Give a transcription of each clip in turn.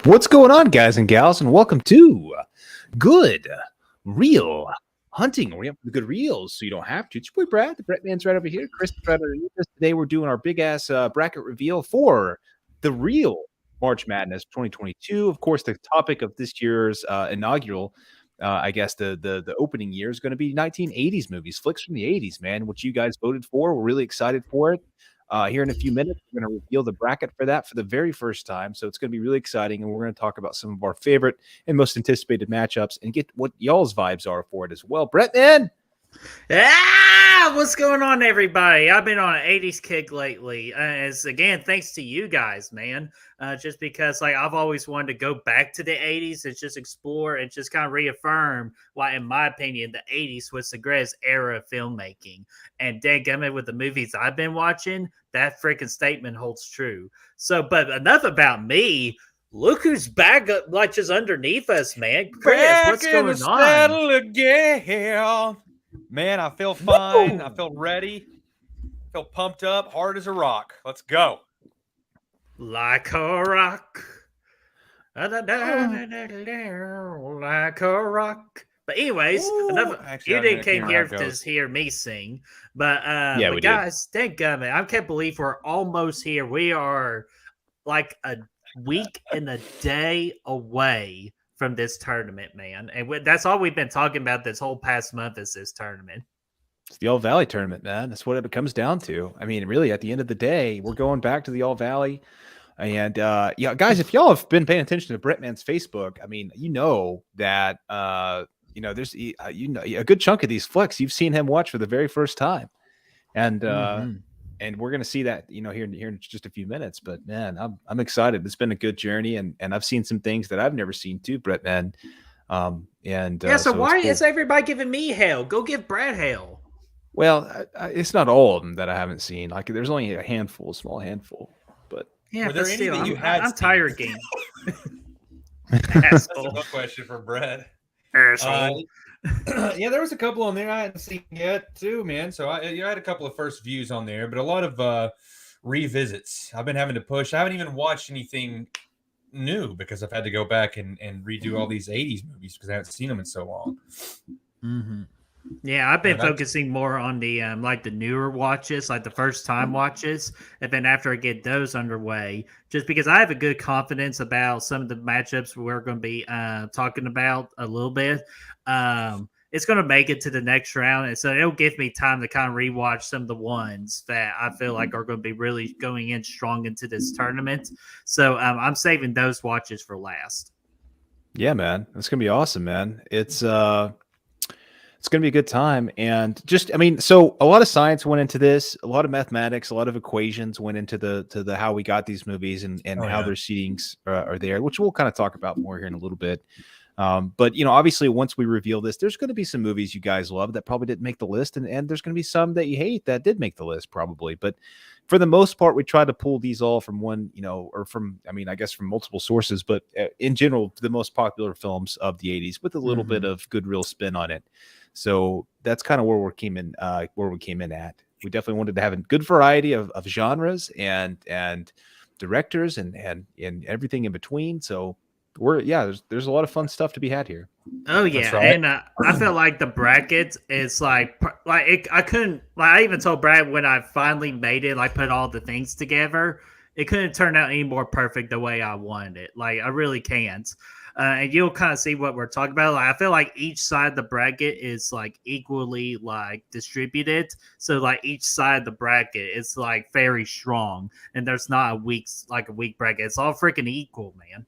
What's going on, guys and gals, and welcome to Good Real Hunting. We're up for the good reels, so you don't have to. It's your boy Brad. The Brett Man's right over here. Chris is right underneath us. Today we're doing our big-ass bracket reveal for the real March Madness 2022. Of course, the topic of this year's inaugural, I guess the opening year is going to be 1980s movies, flicks from the 80s, man, which you guys voted for. We're really excited for it. Here in a few minutes, we're going to reveal the bracket for that for the very first time. So it's going to be really exciting. And we're going to talk about some of our favorite and most anticipated matchups and get what y'all's vibes are for it as well. Brett, man. What's going on, everybody? I've been on an 80s kick lately. As again, thanks to you guys, man. Just because I've always wanted to go back to the 80s and just explore and just kind of reaffirm why, in my opinion, the 80s was the greatest era of filmmaking. And dadgummit, with the movies I've been watching, that freaking statement holds true. So, but enough about me. Look who's back, just underneath us, man. Chris, Back what's in going the on? saddle again. Man, I feel fine. I feel ready. I feel pumped up, hard as a rock. Let's go. Like a rock. Like a rock. But anyways, Actually, you I didn't can't came remember here how it to goes. hear me sing. But we did. guys, thank God, man. I can't believe we're almost here. We are like a week and a day away from this tournament, man. And that's all we've been talking about this whole past month is this tournament. It's the All Valley tournament, man. That's what it comes down to. I mean, really, at the end of the day, we're going back to the All Valley. And yeah, guys, if y'all have been paying attention to Brett Man's Facebook, I mean, you know that there's a good chunk of these flicks you've seen him watch for the very first time, and and we're gonna see that here in just a few minutes. But man, I'm excited. It's been a good journey, and I've seen some things that I've never seen too, Brett Man. So why is everybody giving me hell? Go give Brad hell. Well, it's not all of them that I haven't seen. Like, there's only a handful, a small handful. But yeah, Were there but any still, that you had I'm seen? tired of games. That's a good question for Brett. Asshole. Yeah, there was a couple on there I hadn't seen yet too, man. So I had a couple of first views on there, but a lot of revisits. I've been having to push. I haven't even watched anything new because I've had to go back and redo all these 80s movies because I haven't seen them in so long. Mm-hmm. Yeah, I've been Yeah, focusing more on the the newer watches, like the first time watches, and then after I get those underway, just because I have a good confidence about some of the matchups we're going to be talking about a little bit, it's going to make it to the next round, and so it'll give me time to kind of rewatch some of the ones that I feel like are going to be really going in strong into this tournament. So I'm saving those watches for last. yeah, man, it's gonna be awesome, man. It's going to be a good time. And so a lot of science went into this, a lot of mathematics, a lot of equations went into the how we got these movies and how their seedings are there, which we'll kind of talk about more here in a little bit. But obviously, once we reveal this, there's going to be some movies you guys love that probably didn't make the list, and there's going to be some that you hate that did make the list probably. But for the most part, we try to pull these all from one, or from, I guess from multiple sources, but in general, the most popular films of the 80s with a little bit of good real spin on it. So that's kind of where we came in at. We definitely wanted to have a good variety of genres and directors and everything in between. So there's a lot of fun stuff to be had here. Oh yeah, right. and I feel like the bracket is I couldn't. I even told Brad when I finally made it, put all the things together, it couldn't turn out any more perfect the way I wanted it. I really can't. And you'll kind of see what we're talking about. I feel like each side of the bracket is equally distributed. So each side of the bracket is very strong, and there's not a weak bracket. It's all freaking equal, man.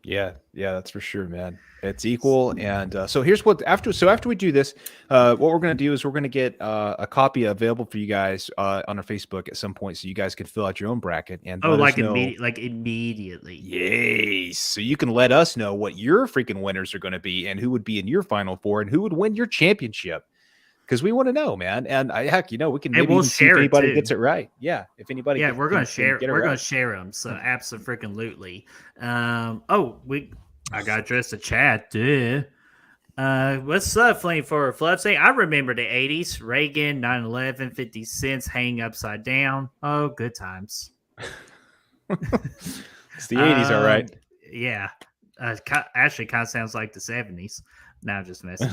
Yeah, that's for sure, man. It's equal. And so here's what after we do this, what we're going to do is we're going to get a copy available for you guys on our Facebook at some point, so you guys can fill out your own bracket and immediately. Yes, so you can let us know what your freaking winners are going to be and who would be in your final four and who would win your championship. Because we want to know, man, and we can maybe even see if anybody gets it right. Yeah, if anybody, we're going to share. We're going to share them. So absolutely. I got to address the chat, dude. What's up, Flame for Flood? Saying I remember the 80s, Reagan, 9/11, 50 cents, hanging upside down. Oh, good times. It's the 80s, all right. Yeah. Actually, kind of sounds like the 70s. Now I'm just messing.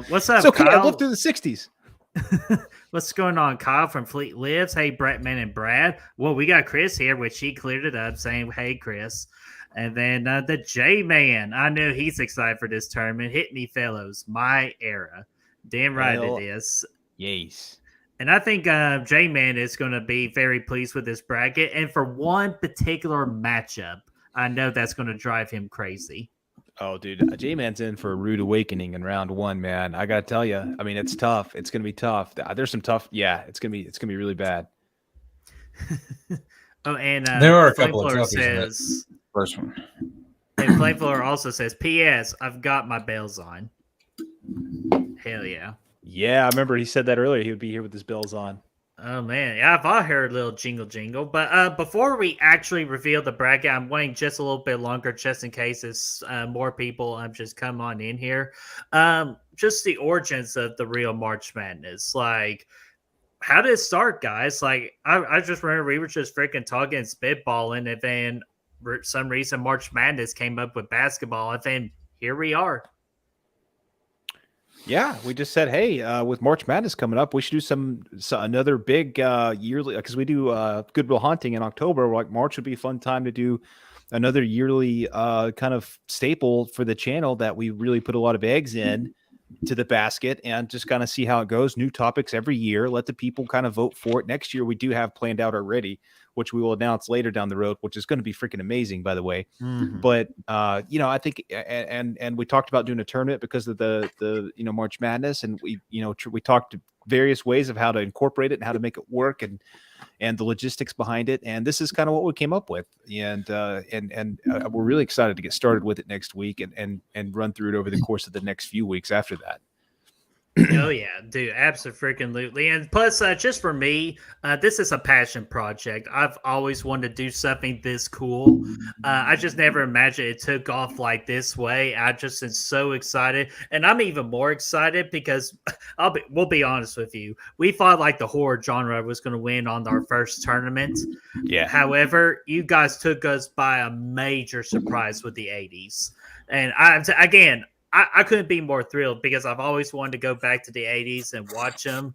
What's up, It's okay. Kyle? I lived through the 60s. What's going on, Kyle from Fleet Lives? Hey, Bretman and Brad. Well, we got Chris here, which he cleared it up, saying, "Hey, Chris." And then the J Man. I know he's excited for this tournament. Hit me, fellows. My era. Damn right Hell it is. Yes. And I think J Man is going to be very pleased with this bracket. And for one particular matchup, I know that's going to drive him crazy. Oh, dude, J-Man's in for a rude awakening in round one, man. I gotta tell you. I mean, it's tough. It's gonna be tough. There's some tough. Yeah, it's gonna be really bad. Oh, and there are a couple of Flameflower toughies in that says, first one. and Flameflower also says, "P.S. I've got my bells on." Hell yeah. Yeah, I remember he said that earlier. He would be here with his bells on. Oh man, yeah, I've all heard a little jingle. But before we actually reveal the bracket, I'm waiting just a little bit longer, just in case it's more people just come on in here. Just the origins of the real March Madness, like how did it start, guys? Like I just remember we were just freaking talking and spitballing, and then for some reason March Madness came up with basketball, and then here we are. Yeah, we just said, hey, with March Madness coming up, we should do another big yearly, because we do Goodwill Hunting in October. Like March would be a fun time to do another yearly kind of staple for the channel that we really put a lot of eggs in to the basket and just kind of see how it goes. New topics every year. Let the people kind of vote for it. Next year, we do have planned out already, which we will announce later down the road, which is going to be freaking amazing, by the way. Mm-hmm. But I think, and we talked about doing a tournament because of the March Madness, and we talked various ways of how to incorporate it and how to make it work, and the logistics behind it. And this is kind of what we came up with, and we're really excited to get started with it next week and run through it over the course of the next few weeks after that. Oh yeah, dude, absolutely. And plus, just for me, this is a passion project. I've always wanted to do something this cool. I just never imagined it took off like this way. I just am so excited, and I'm even more excited because we'll be honest with you. We thought like the horror genre was going to win on our first tournament. Yeah. However, you guys took us by a major surprise with the 80s, and I couldn't be more thrilled because I've always wanted to go back to the 80s and watch them.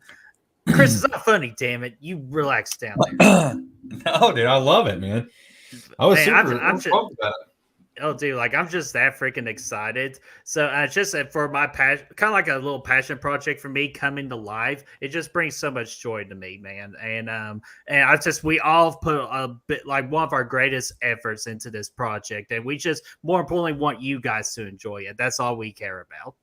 Chris, it's not funny, damn it. You relax down there. No, dude, I love it, man. I was Man, super I'm just, pumped about it. oh, dude, like I'm just that freaking excited. So just for my passion, kind of like a little passion project for me coming to life. It just brings so much joy to me, man. And we all put a bit like one of our greatest efforts into this project, and we just more importantly want you guys to enjoy it. That's all we care about.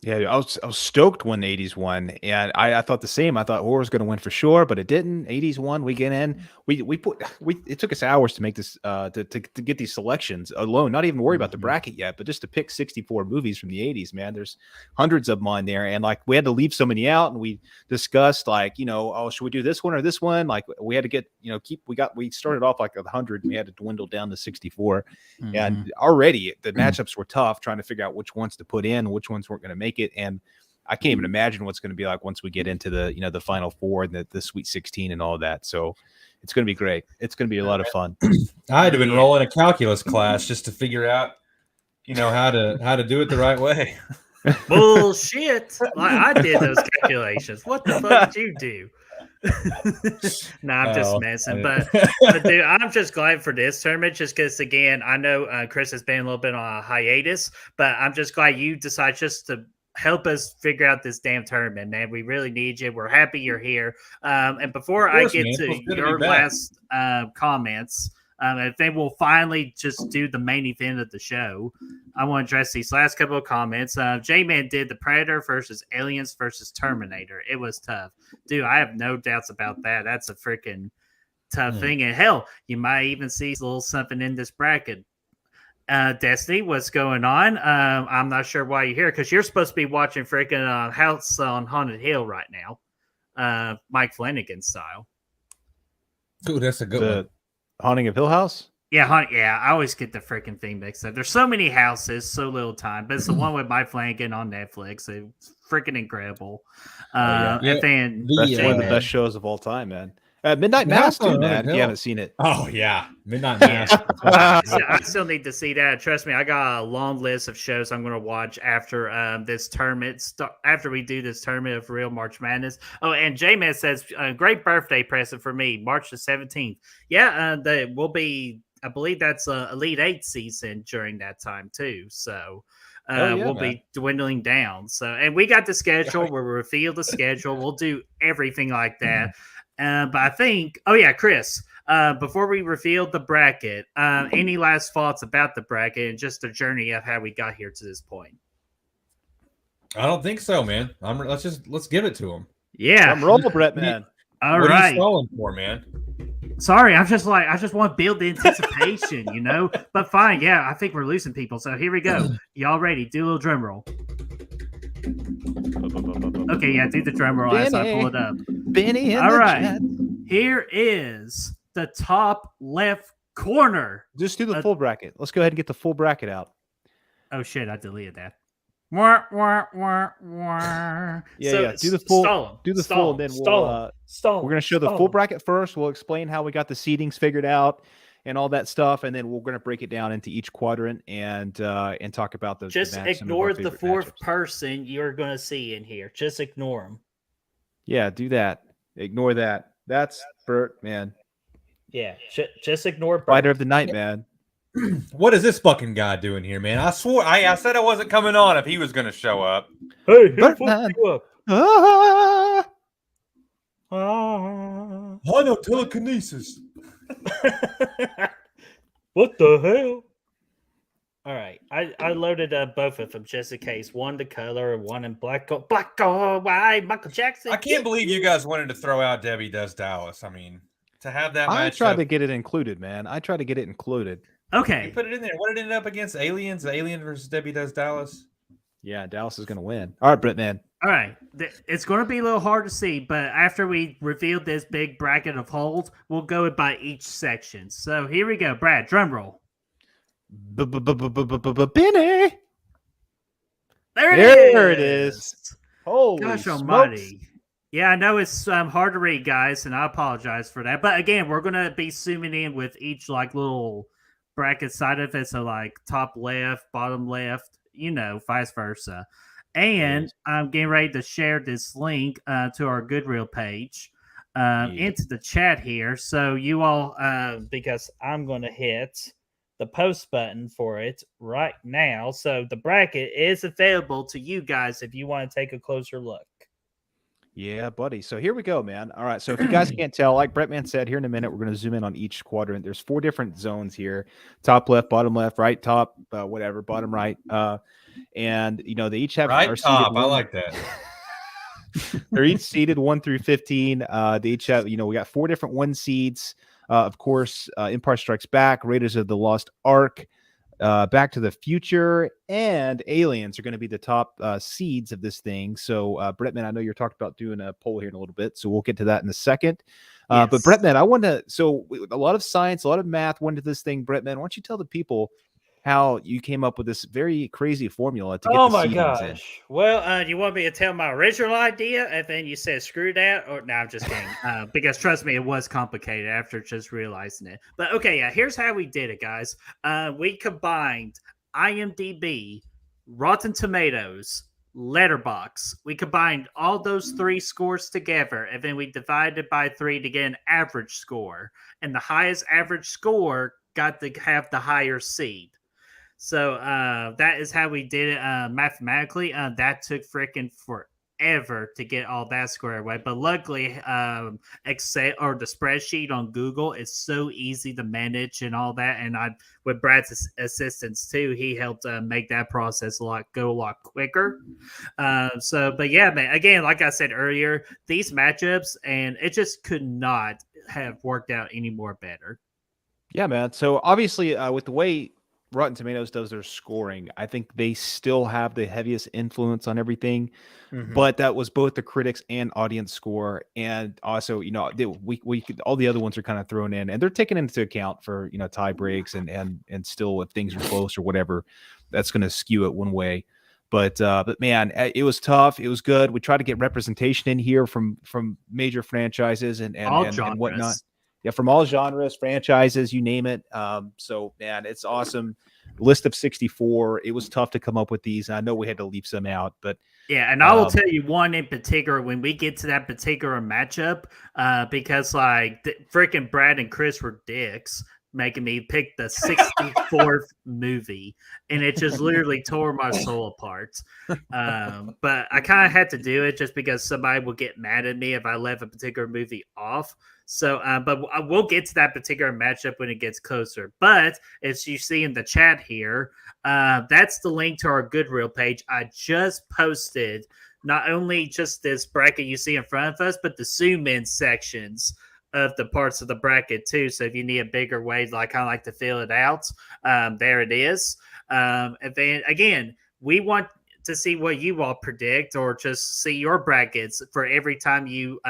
Yeah, I was stoked when the 80s won, and I thought the same. I thought horror was going to win for sure, but it didn't. 80s won. We get in. It took us hours to make this to get these selections alone. Not even worry about the bracket yet, but just to pick 64 movies from the 80s. Man, there's hundreds of them on there, and like we had to leave so many out. And we discussed like should we do this one or this one? Like we had to get we started off like 100, and we had to dwindle down to 64, and already the matchups were tough trying to figure out which ones to put in, which ones weren't going to make it. And I can't even imagine what's going to be like once we get into the the Final Four and the Sweet 16 and all that. So it's going to be great. It's going to be a lot of fun. I had to enroll in a calculus class just to figure out how to do it the right way. Bullshit. Like I did those calculations. What the fuck did you do? No, I'm just messing. But dude, I'm just glad for this tournament just because, again, I know Chris has been a little bit on a hiatus, but I'm just glad you decided just to help us figure out this damn tournament, man. We really need you. We're happy you're here. And before I get to your last comments, I think we'll finally just do the main event of the show. I want to address these last couple of comments. J-Man did the Predator versus Aliens versus Terminator. It was tough. Dude, I have no doubts about that. That's a freaking tough thing. And hell, you might even see a little something in this bracket. Destiny, what's going on? I'm not sure why you're here because you're supposed to be watching freaking House on Haunted Hill right now. Mike Flanagan style. Ooh, that's a good one. Haunting of Hill House? Yeah, I always get the freaking thing mixed up. There's so many houses, so little time, but it's the one with Mike Flanagan on Netflix. It's freaking incredible. And then that's one of the best shows of all time, man. Midnight The Mass house on too, Haunted man. If Hill. you haven't seen it. Oh yeah, Midnight Yeah. Mass. I still need to see that. Trust me, I got a long list of shows I'm going to watch after this tournament. After we do this tournament of Real March Madness. Oh, and J-Man says, "Great birthday present for me, March the 17th." Yeah, that will be. I believe that's Elite Eight season during that time too. So. Yeah, we'll man. be dwindling down. So, and we got the schedule. We'll reveal the schedule. We'll do everything like that. But I think, oh yeah, Chris. Before we reveal the bracket, any last thoughts about the bracket and just the journey of how we got here to this point? I don't think so, man. Let's give it to him. Yeah. Drum roll, Brett, man. All what are right. you stalling for, man? Sorry, I just want to build the anticipation, you know. But fine, yeah, I think we're losing people. So here we go. Y'all ready? Do a little drum roll. Okay, yeah, do the drum roll as I pull it up. Benny in All the right. chat. Here is the top left corner. Just do the full bracket. Let's go ahead and get the full bracket out. Oh shit, I deleted that. Wah, wah, wah, wah. Yeah. Do the full. Full, and then we're going to show the full bracket first. We'll explain how we got the seedings figured out and all that stuff, and then we're going to break it down into each quadrant and talk about the. Just ignore the fourth person you're going to see in here. Just ignore them. Yeah, do that. Ignore that. That's Bert, man. Yeah, just ignore Bert. Fighter of the night, man. What is this fucking guy doing here, man? I swore I said I wasn't coming on if he was going to show up. Hey, Bert, man. Ah! I know telekinesis. What the hell? All right, I loaded up both of them just in case. One to color and one in black or white. Michael Jackson. I can't believe you guys wanted to throw out Debbie Does Dallas. I mean, to have that I match. tried to get it included, man. Okay. You put it in there. What did it end up against? Aliens? Alien versus Debbie Does Dallas? Yeah, Dallas is going to win. All right, Brett, man. All right. It's going to be a little hard to see, but after we reveal this big bracket of holds, we'll go by each section. So here we go. Brad, drum roll. Benny. There it is. Holy Gosh smokes. almighty. Yeah, I know it's hard to read, guys, and I apologize for that. But again, we're going to be zooming in with each like little bracket side of it. So like top left, bottom left, vice versa. And I'm getting ready to share this link to our Goodreel page into the chat here. So you all, because I'm going to hit the post button for it right now. So the bracket is available to you guys if you want to take a closer look. Yeah, buddy. So here we go, man. All right. So if you guys can't tell, like Brettman said, here in a minute, we're going to zoom in on each quadrant. There's 4 different zones here: top left, bottom left, right top, whatever, bottom right. And they each have right top. I like that. They're each seeded 1 through 15. They each have, we got 4 different 1 seeds. Of course, Empire Strikes Back, Raiders of the Lost Ark, Back to the Future, and Aliens are going to be the top seeds of this thing. So, Brettman, I know you're talking about doing a poll here in a little bit, so we'll get to that in a second. Yes. But Brettman, I want to, so a lot of science, a lot of math went into this thing. Brettman, why don't you tell the people how you came up with this very crazy formula to get the seedings in? Well, you want me to tell my original idea, and then you said screw that? Or no, I'm just kidding. Because trust me, it was complicated after just realizing it. But okay, yeah, here's how we did it, guys. We combined IMDb, Rotten Tomatoes, Letterboxd. We combined all those 3 scores together, and then we divided by 3 to get an average score. And the highest average score got to have the higher seed. So that is how we did it mathematically. That took freaking forever to get all that squared away. But luckily, Excel or the spreadsheet on Google is so easy to manage and all that. And with Brad's assistance too, he helped make that process go a lot quicker. But yeah, man. Again, like I said earlier, these matchups, and it just could not have worked out any more better. Yeah, man. So obviously, with the way Rotten Tomatoes does their scoring, I think they still have the heaviest influence on everything. Mm-hmm. But that was both the critics and audience score, and also we could, all the other ones are kind of thrown in, and they're taken into account for tie breaks and still if things are close or whatever, that's going to skew it one way. But man, it was tough. It was good. We tried to get representation in here from major franchises and whatnot. genres. Yeah, from all genres, franchises, you name it. So man, it's awesome. List of 64. It was tough to come up with these. I know we had to leave some out, but Yeah, and I will tell you one in particular when we get to that particular matchup, because like freaking Brad and Chris were dicks, making me pick the 64th movie, and it just literally tore my soul apart. But I kind of had to do it just because somebody will get mad at me if I left a particular movie off. So, but we'll get to that particular matchup when it gets closer. But as you see in the chat here, that's the link to our Goodwill page. I just posted not only just this bracket you see in front of us, but the zoom in sections of the parts of the bracket too. So if you need a bigger way, like to fill it out, there it is. And then again, we want to see what you all predict or just see your brackets for every time you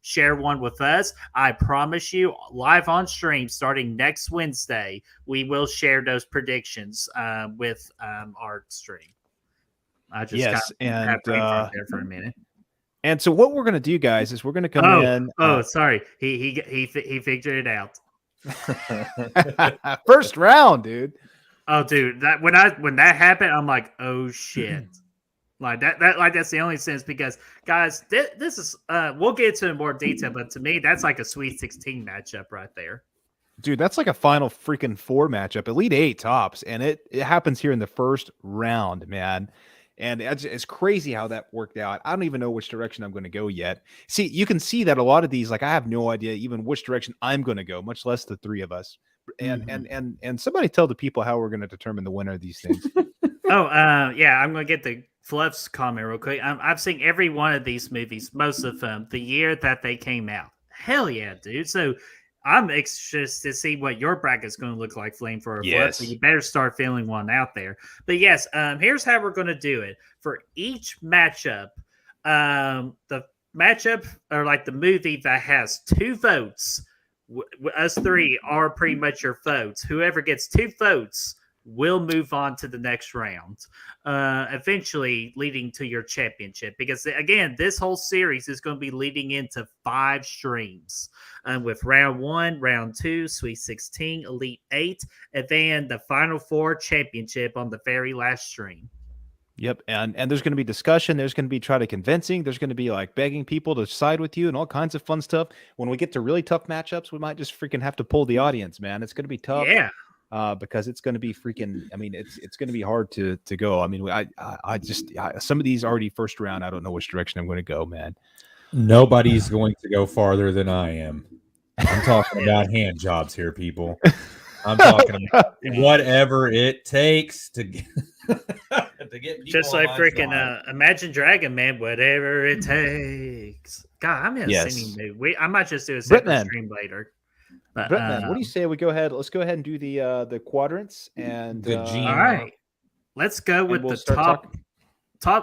share one with us. I promise you, live on stream starting next Wednesday, we will share those predictions with our stream. I just got brain fart there for a minute. And so what we're going to do, guys, is we're going to come in. Sorry. He figured it out. First round, dude. Oh, dude, that when that happened, I'm like, oh shit, that's the only sense because guys, this is we'll get into it in more detail, but to me, that's like a Sweet 16 matchup right there, dude. That's like a Final freaking Four matchup, Elite Eight tops, and it happens here in the first round, man. And it's crazy how that worked out. I don't even know which direction I'm going to go yet. See, you can see that a lot of these, like I have no idea even which direction I'm going to go, much less the three of us. And somebody tell the people how we're going to determine the winner of these things. Yeah, I'm going to get the Fluff's comment real quick. I've seen every one of these movies, most of them, the year that they came out. Hell yeah, dude. So I'm anxious to see what your bracket's going to look like, Flame, for a Fluff. So you better start filling one out there. But yes, here's how we're going to do it. For each matchup, the matchup or like the movie that has 2 votes, us 3 are pretty much your votes. Whoever gets 2 votes will move on to the next round, eventually leading to your championship. Because again, this whole series is going to be leading into 5 streams, with round 1, round 2, Sweet 16, Elite 8, and then the Final 4 championship on the very last stream. Yep, and there's going to be discussion. There's going to be try to convincing. There's going to be like begging people to side with you and all kinds of fun stuff. When we get to really tough matchups, we might just freaking have to pull the audience, man. It's going to be tough. Yeah. Because it's going to be freaking. I mean, it's going to be hard to go. I mean, I just some of these already first round. I don't know which direction I'm going to go, man. Nobody's going to go farther than I am. I'm talking about hand jobs here, people. I'm talking about whatever it takes to get just like freaking Imagine Dragon, man. Whatever it takes. God, I'm in a singing mood. I might just do a separate stream later. But, Britman, what do you say we go ahead? Let's go ahead and do the quadrants and the G. All right, let's go with the top.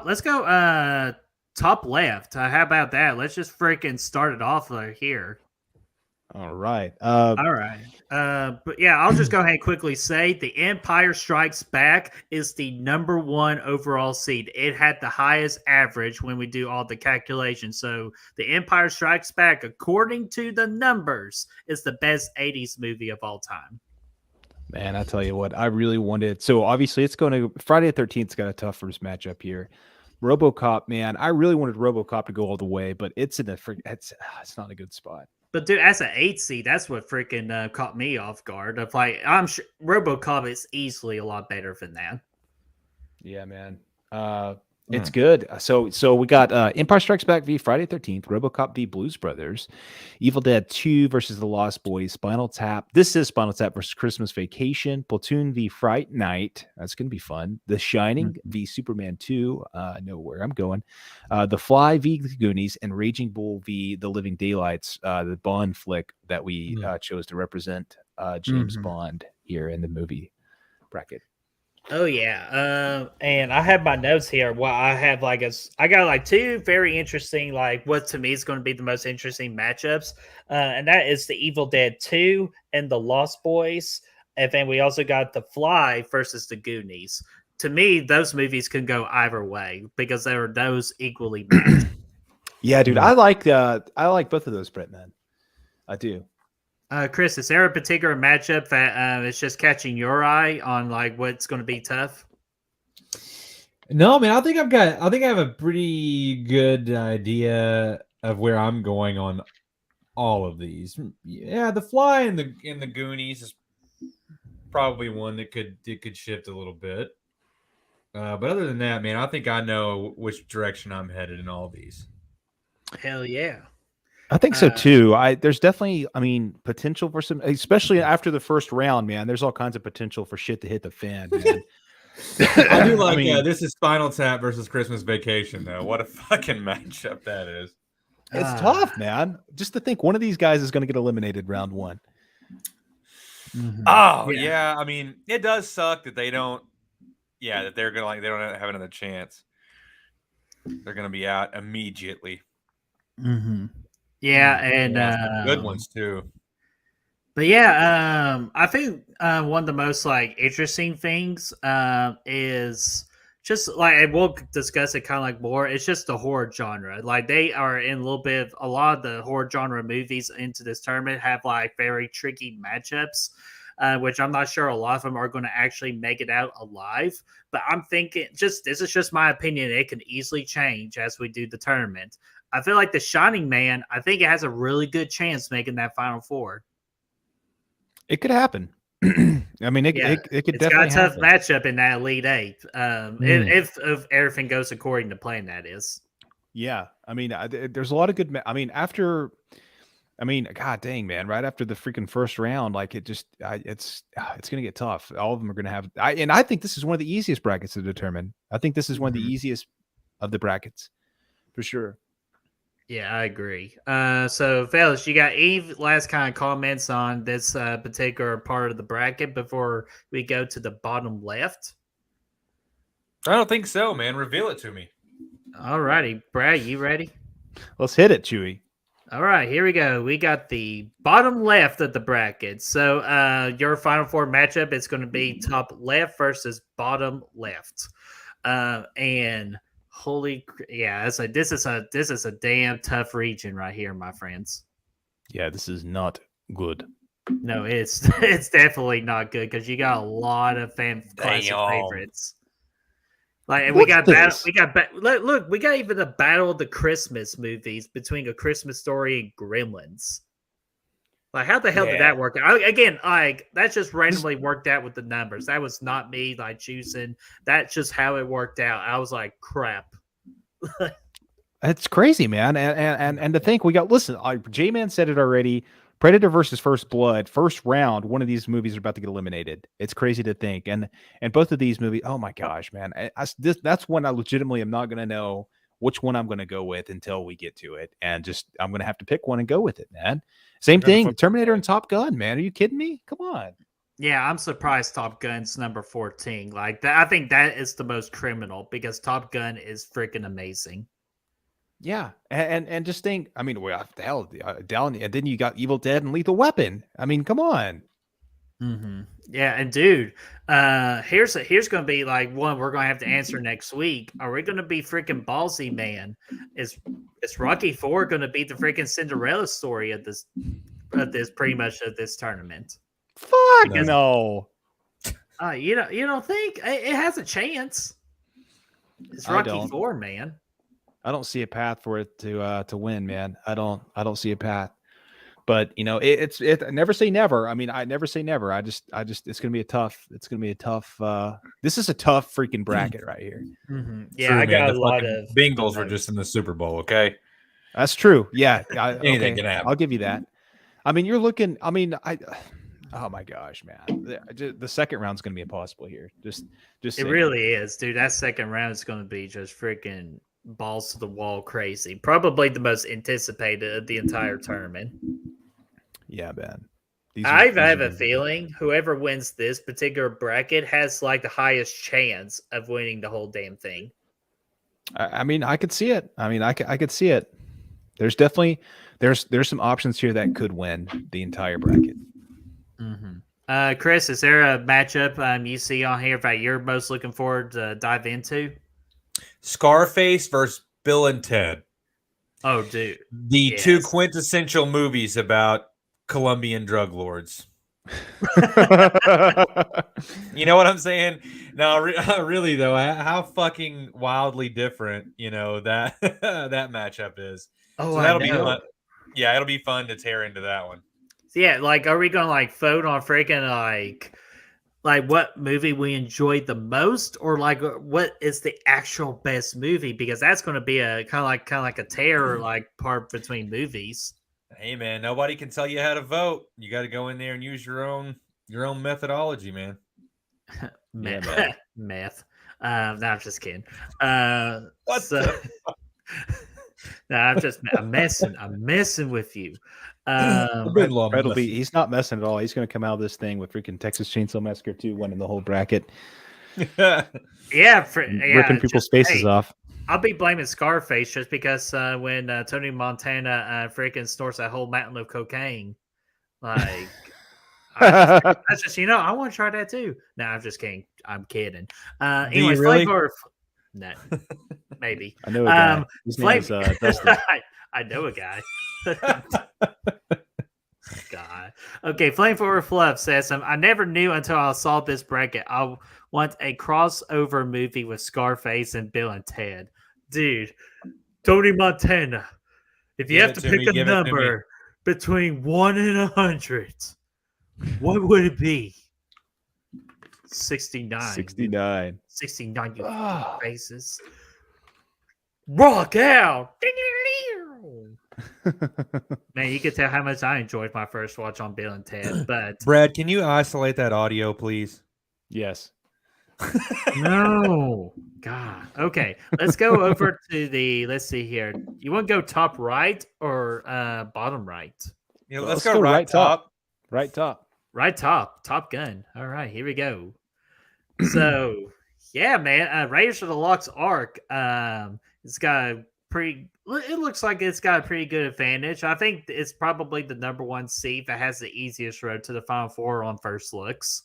Let's go top left. How about that? Let's just freaking start it off here. All right. All right. But yeah, I'll just go ahead and quickly say The Empire Strikes Back is the #1 overall seed. It had the highest average when we do all the calculations. So The Empire Strikes Back, according to the numbers, is the best 80s movie of all time. Man, I tell you what, I really wanted. So obviously it's going to Friday the 13th. Got a tough first matchup here. RoboCop, man, I really wanted RoboCop to go all the way, but it's in it's not a good spot. But dude, as an 8 seed, that's what freaking caught me off guard. Of like, I'm sure RoboCop is easily a lot better than that. Yeah, man. It's good. So we got Empire Strikes Back v Friday 13th, RoboCop v Blues Brothers, Evil Dead 2 versus The Lost Boys, Spinal Tap. This is Spinal Tap versus Christmas Vacation, Platoon v Fright Night. That's going to be fun. The Shining v Superman 2. I know where I'm going. The Fly v The Goonies, and Raging Bull v The Living Daylights, the Bond flick that we chose to represent James Bond here in the movie bracket. Oh yeah, and I have my notes here. Well, I got like 2 very interesting, like what to me is going to be the most interesting matchups, and that is the Evil Dead 2 and the Lost Boys, and then we also got the Fly versus the Goonies. to me, those movies can go either way because they were those equally matched. Yeah, dude, I like both of those Brett, man. I do. Chris, is there a particular matchup that is just catching your eye on like what's going to be tough? No, man, I think I have a pretty good idea of where I'm going on all of these. Yeah, The Fly and the Goonies is probably one that could shift a little bit. But other than that, man, I think I know which direction I'm headed in all these. Hell yeah. I think so too. There's definitely, I mean, potential for some, especially after the first round, man. There's all kinds of potential for shit to hit the fan, man. I do like this is Spinal Tap versus Christmas Vacation, though. What a fucking matchup that is. It's tough, man. Just to think one of these guys is going to get eliminated round one. Mm-hmm. Oh, yeah. I mean, it does suck that they don't, that they're going to they don't have another chance. They're going to be out immediately. Mm-hmm. Yeah, and good ones too. But yeah, I think one of the most like interesting things is just like, and we'll discuss it kind of like more. It's just the horror genre. Like they are in a lot of the horror genre movies into this tournament have like very tricky matchups, which I'm not sure a lot of them are going to actually make it out alive. But I'm thinking, this is just my opinion. It can easily change as we do the tournament. I feel like The Shining Man, I think it has a really good chance making that Final Four. It could happen. I mean, it could definitely happen. It's got a tough matchup in that Elite Eight. If everything goes according to plan, that is. Yeah. I mean, there's a lot of good. God dang, man. Right after the freaking first round, like it's going to get tough. All of them are going to have, and I think this is one of the easiest brackets to determine. I think this is one of the easiest of the brackets for sure. Yeah, I agree. So, fellas, you got any last kind of comments on this particular part of the bracket before we go to the bottom left? I don't think so, man. Reveal it to me. All righty. Brad, you ready? Let's hit it, Chewy. All right, here we go. We got the bottom left of the bracket. So, your Final Four matchup is going to be top left versus bottom left. And this is a damn tough region right here, my friends. Yeah, this is not good. No, it's definitely not good because you got a lot of classic favorites. Like, and we got even a battle of the Christmas movies between A Christmas Story and Gremlins. Like, how the hell did that work out? Again, like, that just randomly worked out with the numbers. That was not me, like, choosing. That's just how it worked out. I was like, crap. It's crazy, man. And to think we got, listen, J-Man said it already. Predator versus First Blood, first round, one of these movies are about to get eliminated. It's crazy to think. And both of these movies, oh my gosh, man. That's one I legitimately am not going to know which one I'm going to go with until we get to it. And I'm going to have to pick one and go with it, man. Same thing, Terminator and Top Gun, man. Are you kidding me? Come on. Yeah, I'm surprised Top Gun's number 14. Like that, I think that is the most criminal because Top Gun is freaking amazing. Yeah, and just think, I mean, well, the hell, down, and then you got Evil Dead and Lethal Weapon. I mean, come on. Mm-hmm. Yeah, and dude, here's going to be like one we're going to have to answer next week. Are we going to be freaking ballsy, man? Is Rocky IV going to be the freaking Cinderella story of this pretty much of this tournament? Fuck no. You don't think it has a chance? It's Rocky IV, man. I don't see a path for it to win, man. I don't see a path. But it's never say never. I mean, I never say never. I just it's gonna be a tough. This is a tough freaking bracket right here. Mm-hmm. Yeah, true, I got a lot of Bengals were just in the Super Bowl. Okay, that's true. Yeah, anything can happen. I'll give you that. I mean, you're looking. I mean, oh my gosh, man. The second round's gonna be impossible here. Just it really is, dude. That second round is gonna be just freaking balls to the wall crazy. Probably the most anticipated of the entire tournament. Yeah, man. I have a feeling whoever wins this particular bracket has like the highest chance of winning the whole damn thing. I mean, I could see it. I mean, I could see it. There's definitely there's some options here that could win the entire bracket. Mm-hmm. Chris, is there a matchup you see on here that you're most looking forward to dive into? Scarface versus Bill and Ted. Oh, dude. The two Yes. quintessential movies about Colombian drug lords. You know what I'm saying? No, really though, how fucking wildly different, that that matchup is. Oh, So that'll be fun. Yeah, it'll be fun to tear into that one. So yeah, like, are we gonna like vote on freaking like what movie we enjoyed the most, or like what is the actual best movie? Because that's going to be a kind of like a tear like part between movies. Hey man, nobody can tell you how to vote. You got to go in there and use your own methodology, man. Math. No, I'm just kidding. What? So, no, I'm messing with you. He's not messing at all. He's going to come out of this thing with freaking Texas Chainsaw Massacre 2 winning the whole bracket. Ripping people's faces off. I'll be blaming Scarface just because when Tony Montana freaking snorts that whole mountain of cocaine, like that's just I want to try that too. No, I'm just kidding. I'm kidding. Anyway, really? Flavor. No, maybe. I know a guy. His name is Dustin. I know a guy. God. Okay, Flame for Fluff says, I never knew until I saw this bracket. I want a crossover movie with Scarface and Bill and Ted. Dude, Tony Montana. If you have to pick a number between 1 and 100, what would it be? 69. 69. 69, you faces. Rock out! Man, you could tell how much I enjoyed my first watch on Bill and Ted. But Brad, can you isolate that audio, please? Yes. No. God. Okay, let's go over to let's see here. You want to go top right or bottom right? Yeah, let's go right top. Right top. Right top. Top Gun. All right, here we go. So, yeah, man. Raiders of the Lost Ark. It's got a it looks like it's got a pretty good advantage. I think it's probably the number one seed that has the easiest road to the Final Four on first looks.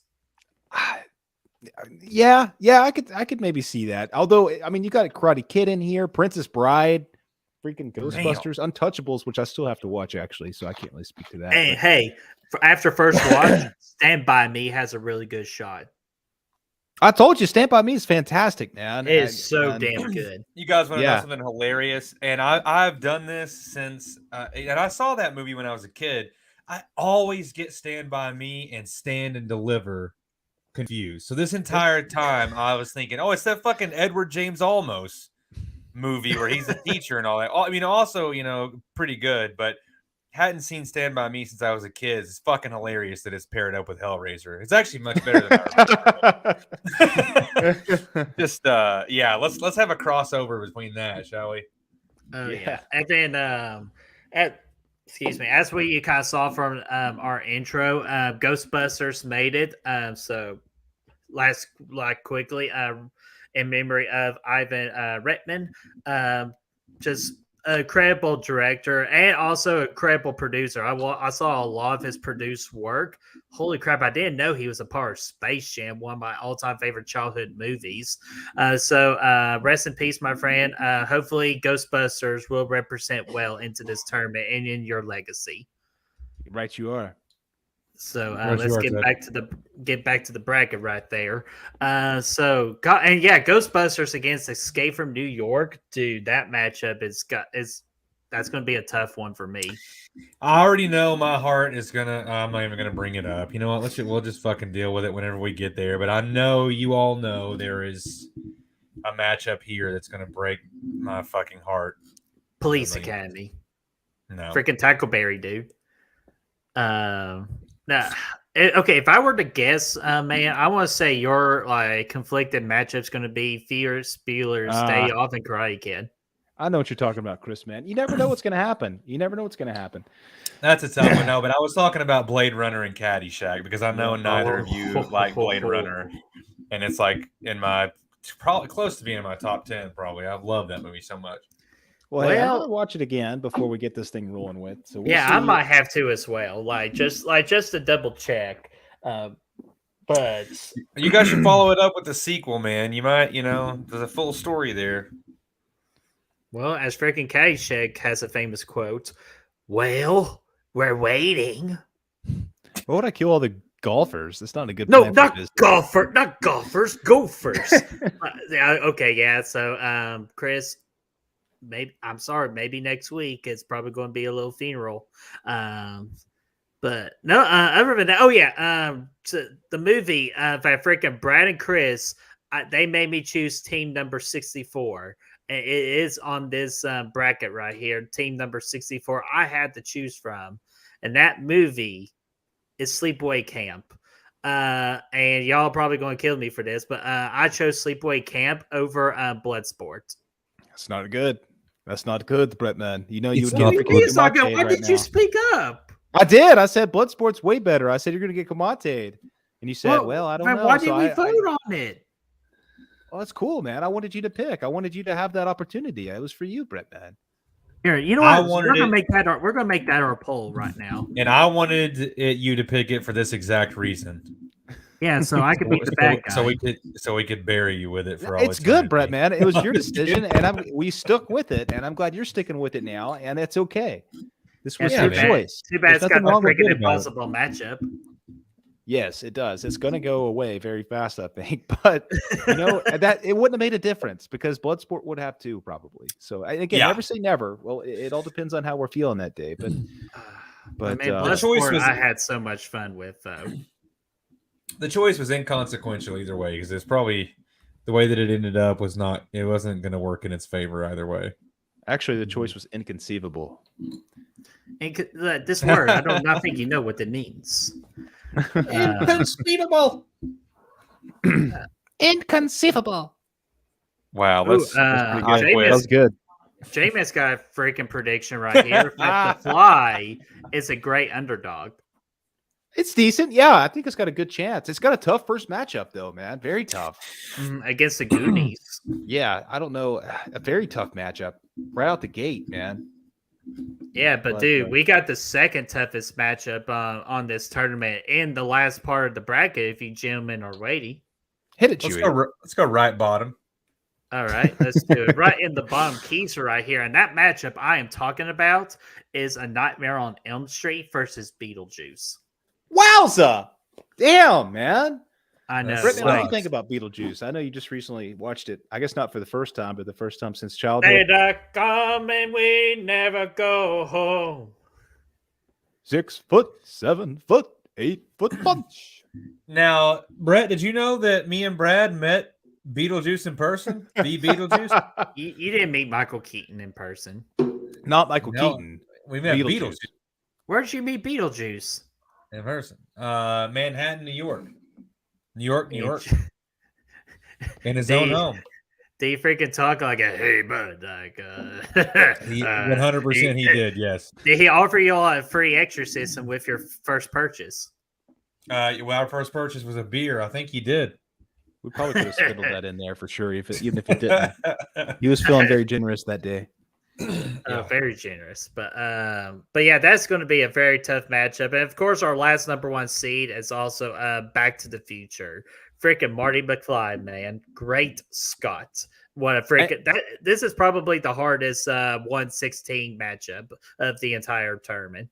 Yeah, I could maybe see that. Although, I mean, you got a Karate Kid in here, Princess Bride, freaking Ghostbusters, Untouchables, which I still have to watch actually, so I can't really speak to that. Hey, after first watch, Stand By Me has a really good shot. I told you, Stand By Me is fantastic, man. It is so damn good. You guys want to know something hilarious? And I've done this since, and I saw that movie when I was a kid. I always get Stand By Me and Stand and Deliver confused. So this entire time I was thinking, oh, it's that fucking Edward James Olmos movie where he's a teacher and all that. I mean, also, pretty good, but hadn't seen Stand By Me since I was a kid. It's fucking hilarious that it's paired up with Hellraiser. It's actually much better than I remember. Just let's have a crossover between that, shall we? Oh yeah. And then excuse me, as we kind of saw from our intro, Ghostbusters made it. So quickly, in memory of Ivan Reitman, just a credible director and also a credible producer. I saw a lot of his produced work. Holy crap, I didn't know he was a part of Space Jam, one of my all-time favorite childhood movies. So rest in peace, my friend. Hopefully Ghostbusters will represent well into this tournament and in your legacy. Right, you are. So let's get back to the bracket right there. Ghostbusters against Escape from New York, dude. That matchup that's going to be a tough one for me. I already know my heart is gonna. I'm not even gonna bring it up. You know what? We'll just fucking deal with it whenever we get there. But I know you all know there is a matchup here that's gonna break my fucking heart. Police Academy. No, freaking Tackleberry, dude. No. Okay, if I were to guess, man, I want to say your conflicted matchup's going to be Ferris Bueller's Day Off and Karate Kid. I know what you're talking about, Chris, man. You never know what's going to happen. That's a tough one, no, but I was talking about Blade Runner and Caddyshack because I know neither of you like Blade Runner, and it's like probably close to being in my top 10. Probably, I love that movie so much. Well, hey, I'm gonna watch it again before we get this thing rolling with. So I might have to as well. Just to double check. But You guys should follow it up with the sequel, man. You might, there's a full story there. well, as freaking Caddyshack has a famous quote, "Well, we're waiting." Why would I kill all the golfers? That's not a good No, plan for business. not golfers, gophers. Okay, yeah. So, Chris, maybe I'm sorry. Maybe next week it's probably going to be a little funeral. But no, other than that, oh yeah, so the movie by freaking Brad and Chris, they made me choose team number 64. It is on this bracket right here, team number 64. I had to choose from, and that movie is Sleepaway Camp. And y'all are probably going to kill me for this, but I chose Sleepaway Camp over Bloodsport. That's not good. That's not good, Brett, man. You know you It's would not get good. freaking Why Kamate right did you now. speak up? I did. I said Bloodsport's way better. I said you're going to get Kamate. And you said, well, I don't know. Why did So we I- vote on it? Well, that's cool, man. I wanted you to pick. I wanted you to have that opportunity. It was for you, Brett, man. Here, you know I what? wanted We're gonna it- make that our poll right now. And I wanted you to pick it for this exact reason. Yeah, so I could be the bad guy. So we could bury you with it for all It's good, eternity. Brett, man. It was your I'm just decision, kidding. and we stuck with it, and I'm glad you're sticking with it now, and it's okay. This was Yeah, your too bad. choice. Too bad There's it's got nothing the wrong with freaking it about it. impossible matchup. Yes, it does. It's going to go away very fast, I think. But that it wouldn't have made a difference because Bloodsport would have too, probably. So again, Yeah. never say never. Well, it all depends on how we're feeling that day. But But man, the choice Bloodsport, was- I had so much fun with though. The choice was inconsequential either way because it's probably the way that it ended up was not. It wasn't going to work in its favor either way. actually, the choice was inconceivable. And this word, I don't not think you know what it means. Inconceivable. Inconceivable. Wow, Ooh, that's pretty good. Jameis- That was good. Jameis got a freaking prediction right here. That the Fly is a great underdog. It's decent. Yeah, I think it's got a good chance. It's got a tough first matchup, though, man. Very tough. Against the Goonies. Yeah, I don't know. A very tough matchup right out the gate, man. Yeah, but But, dude, we got the second toughest matchup on this tournament in the last part of the bracket. If you gentlemen are waiting, Hit it, Let's Chewy. go right bottom. all right, let's do it. Right in the bottom keys are right here, and that matchup I am talking about is A Nightmare on Elm Street versus Beetlejuice. Wowza! Damn, man. I know. Brittany, what do you sucks. think about Beetlejuice? I know you just recently watched it. I guess not for the first time, but the first time since childhood. They come and we never go home. 6 foot, 7 foot, 8 foot punch. Now, Brett, did you know that me and Brad met Beetlejuice in person? The Beetlejuice? You didn't meet Michael Keaton in person. Not Michael No. Keaton. We met Beetlejuice. Beetlejuice Where'd you meet Beetlejuice? in person. Manhattan, New York. New York. In his own home. Do you freaking talk like a hey bud? Like, 100% he did, yes. Did he offer you all a free exorcism with your first purchase? Well, our first purchase was a beer. I think he did. We probably could have scheduled that in there for sure, even if it didn't. He was feeling very generous that day. Very generous, but yeah, that's going to be a very tough matchup. And of course, our last number one seed is also Back to the Future. Freaking Marty McFly, man, great Scott. What a freaking this is probably the hardest 1/16 matchup of the entire tournament.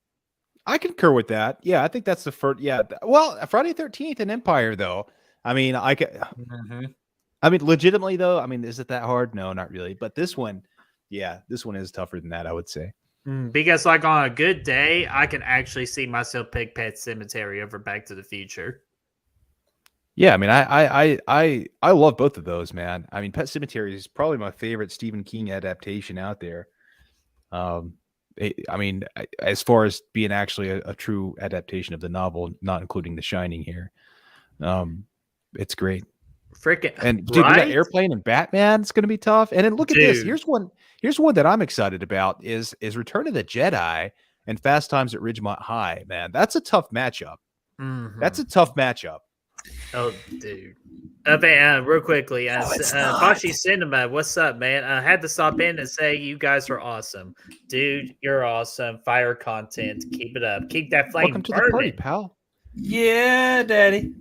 I concur with that. Yeah, I think that's the first. Yeah, well, Friday 13th and Empire, though. I mean, legitimately though. I mean, is it that hard? No, not really. But this one, yeah, this one is tougher than that, I would say. Because like on a good day, I can actually see myself pick Pet Cemetery over Back to the Future. Yeah, I mean, I love both of those, man. I mean, Pet Sematary is probably my favorite Stephen King adaptation out there. I mean, as far as being actually a true adaptation of the novel, not including The Shining here, it's great. Freaking And dude, we got Airplane and Batman. It's going to be tough. And then look at this. Dude. Here's one that I'm excited about is Return of the Jedi and Fast Times at Ridgemont High. Man, that's a tough matchup. That's a tough matchup. Oh, dude. Real quickly, it's Tosche Cinema, what's up, man? I had to stop in and say you guys are awesome. Dude, you're awesome. Fire content. Keep it up. Keep that flame Welcome to burning. the party, pal. Yeah, Daddy.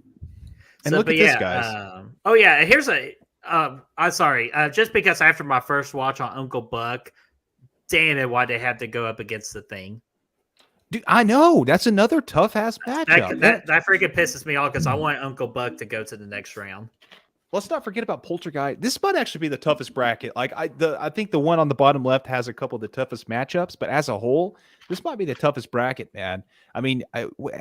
And look at this, guys. Oh yeah, here's a. I'm sorry. Just because after my first watch on Uncle Buck, damn it, why they have to go up against the Thing? Dude, I know that's another tough ass matchup. That freaking pisses me off because I want Uncle Buck to go to the next round. Let's not forget about Poltergeist. This might actually be the toughest bracket. Like I think the one on the bottom left has a couple of the toughest matchups, but as a whole, this might be the toughest bracket, man. I mean,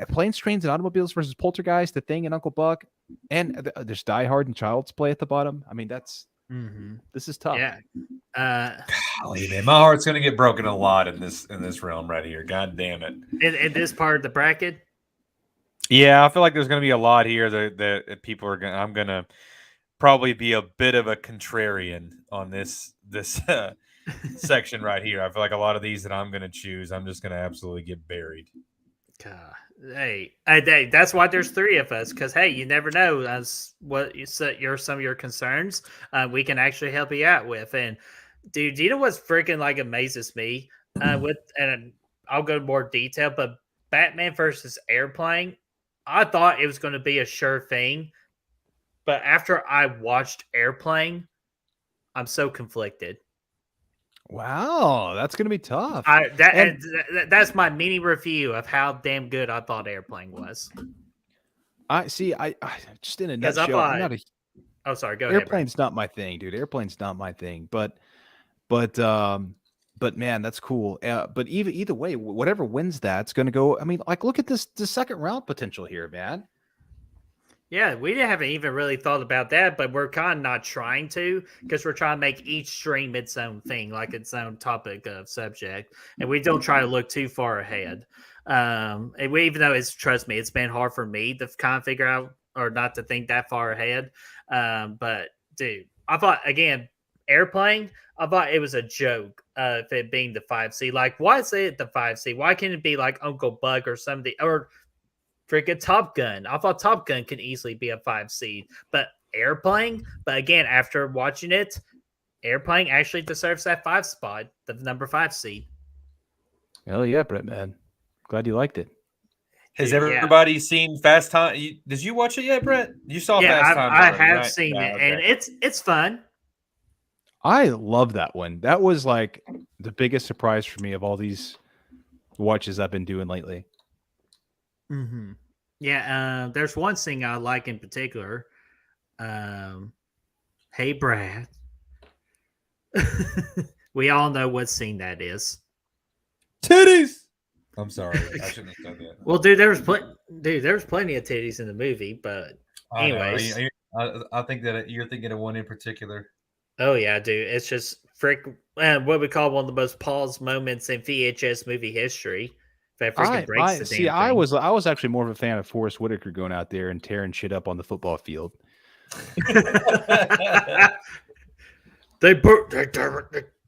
Planes, Trains, and Automobiles versus Poltergeist, The Thing, and Uncle Buck, and there's Die Hard and Child's Play at the bottom. I mean, this is tough. Yeah. Golly, man, my heart's gonna get broken a lot in this realm right here. God damn it! In this part of the bracket. Yeah, I feel like there's gonna be a lot here that people are gonna. I'm gonna probably be a bit of a contrarian on this section right here. I feel like a lot of these that I'm gonna choose, I'm just gonna absolutely get buried. God. Hey, that's why there's three of us. Because hey, you never know. As what you said, some of your concerns, we can actually help you out with. And dude, you know what's freaking like amazes me? And I'll go more detail, but Batman versus Airplane, I thought it was going to be a sure thing, but after I watched Airplane, I'm so conflicted. Wow, that's gonna be tough. That's my mini review of how damn good I thought Airplane was. I just in a nutshell. I'm not a Oh, sorry. Go ahead. Airplane's not my thing, dude. Airplane's not my thing. But man, that's cool. But either way, whatever wins that's going to go. I mean, like, look at the second round potential here, man. Yeah, we haven't even really thought about that, but we're kind of not trying to because we're trying to make each stream its own thing, like its own topic of subject, and we don't try to look too far ahead. And even though trust me, it's been hard for me to kind of figure out or not to think that far ahead. But dude, I thought again, Airplane, I thought it was a joke if it being the 5C. Like, why say it the 5C? Why can't it be like Uncle Buck or something or freaking Top Gun? I thought Top Gun could easily be a 5 seed, but Airplane. But again, after watching it, Airplane actually deserves that 5 spot, the number 5 seed. Hell yeah, Brett, man. Glad you liked it. Has everybody seen Fast Time? Did you watch it yet, Brett? You saw Fast Time. I have seen it, okay. And it's fun. I love that one. That was like the biggest surprise for me of all these watches I've been doing lately. Mm-hmm. Yeah, there's one thing I like in particular. Hey, Brad. We all know what scene that is. Titties. I'm sorry, I shouldn't have said that. Well, dude, there was plenty of titties in the movie, but anyways, I think that you're thinking of one in particular. Oh yeah, dude, it's just what we call one of the most paused moments in VHS movie history. That freaking breaks the damn thing. I was actually more of a fan of Forrest Whitaker going out there and tearing shit up on the football field. They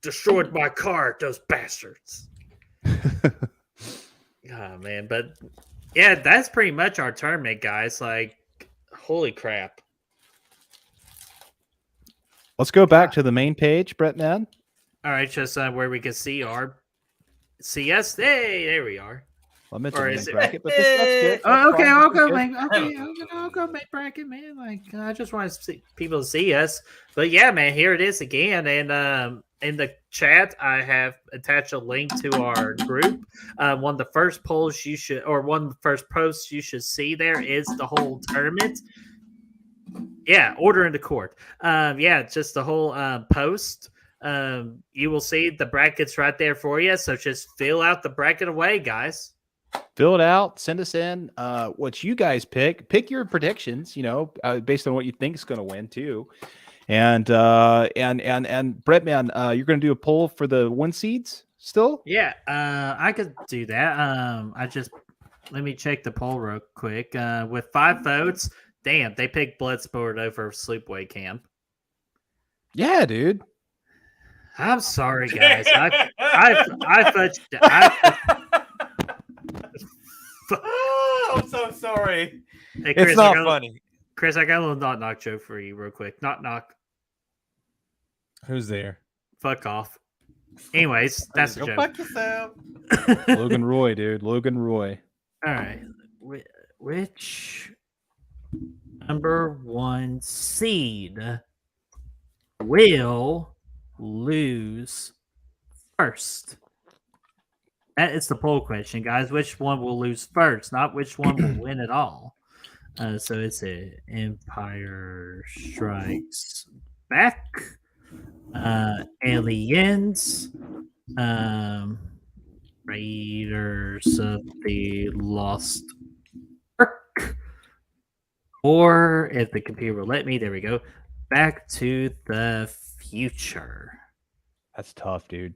destroyed my car, those bastards. Oh man, but yeah, that's pretty much our tournament, guys. Like, holy crap. Let's go back to the main page, Brett, man. All right, just where we can see our CS. Hey, there we are. Well, I mentioned main bracket, but that's good. Oh, okay, I'll go main bracket, man. Like, I just want to see people to see us. But yeah, man, here it is again. And in the chat, I have attached a link to our group. One of the first polls one of the first posts you should see there is the whole tournament. Yeah, order in the court. Yeah, just the whole post. You will see the brackets right there for you. So just fill out the bracket away, guys. Fill it out. Send us in what you guys pick. Pick your predictions. Based on what you think is going to win too. And Brett, man, you're going to do a poll for the 1 seeds still? Yeah, I could do that. Let me check the poll real quick. With 5 votes. Damn, they picked Bloodsport over Sleepaway Camp. Yeah, dude. I'm sorry, guys. I I'm so sorry. Hey, Chris, it's not funny. Chris, I got a little knock joke for you real quick. Knock. Who's there? Fuck off. Anyways, that's the joke. Fuck yourself. Logan Roy, dude. Logan Roy. All right. which number 1 seed will lose first? That is the poll question, guys. Which one will lose first, not which one will win it all. So it's a Empire Strikes Back, Aliens, Raiders of the Lost Ark, or if the computer will let me, there we go, Back to the Future. That's tough, dude.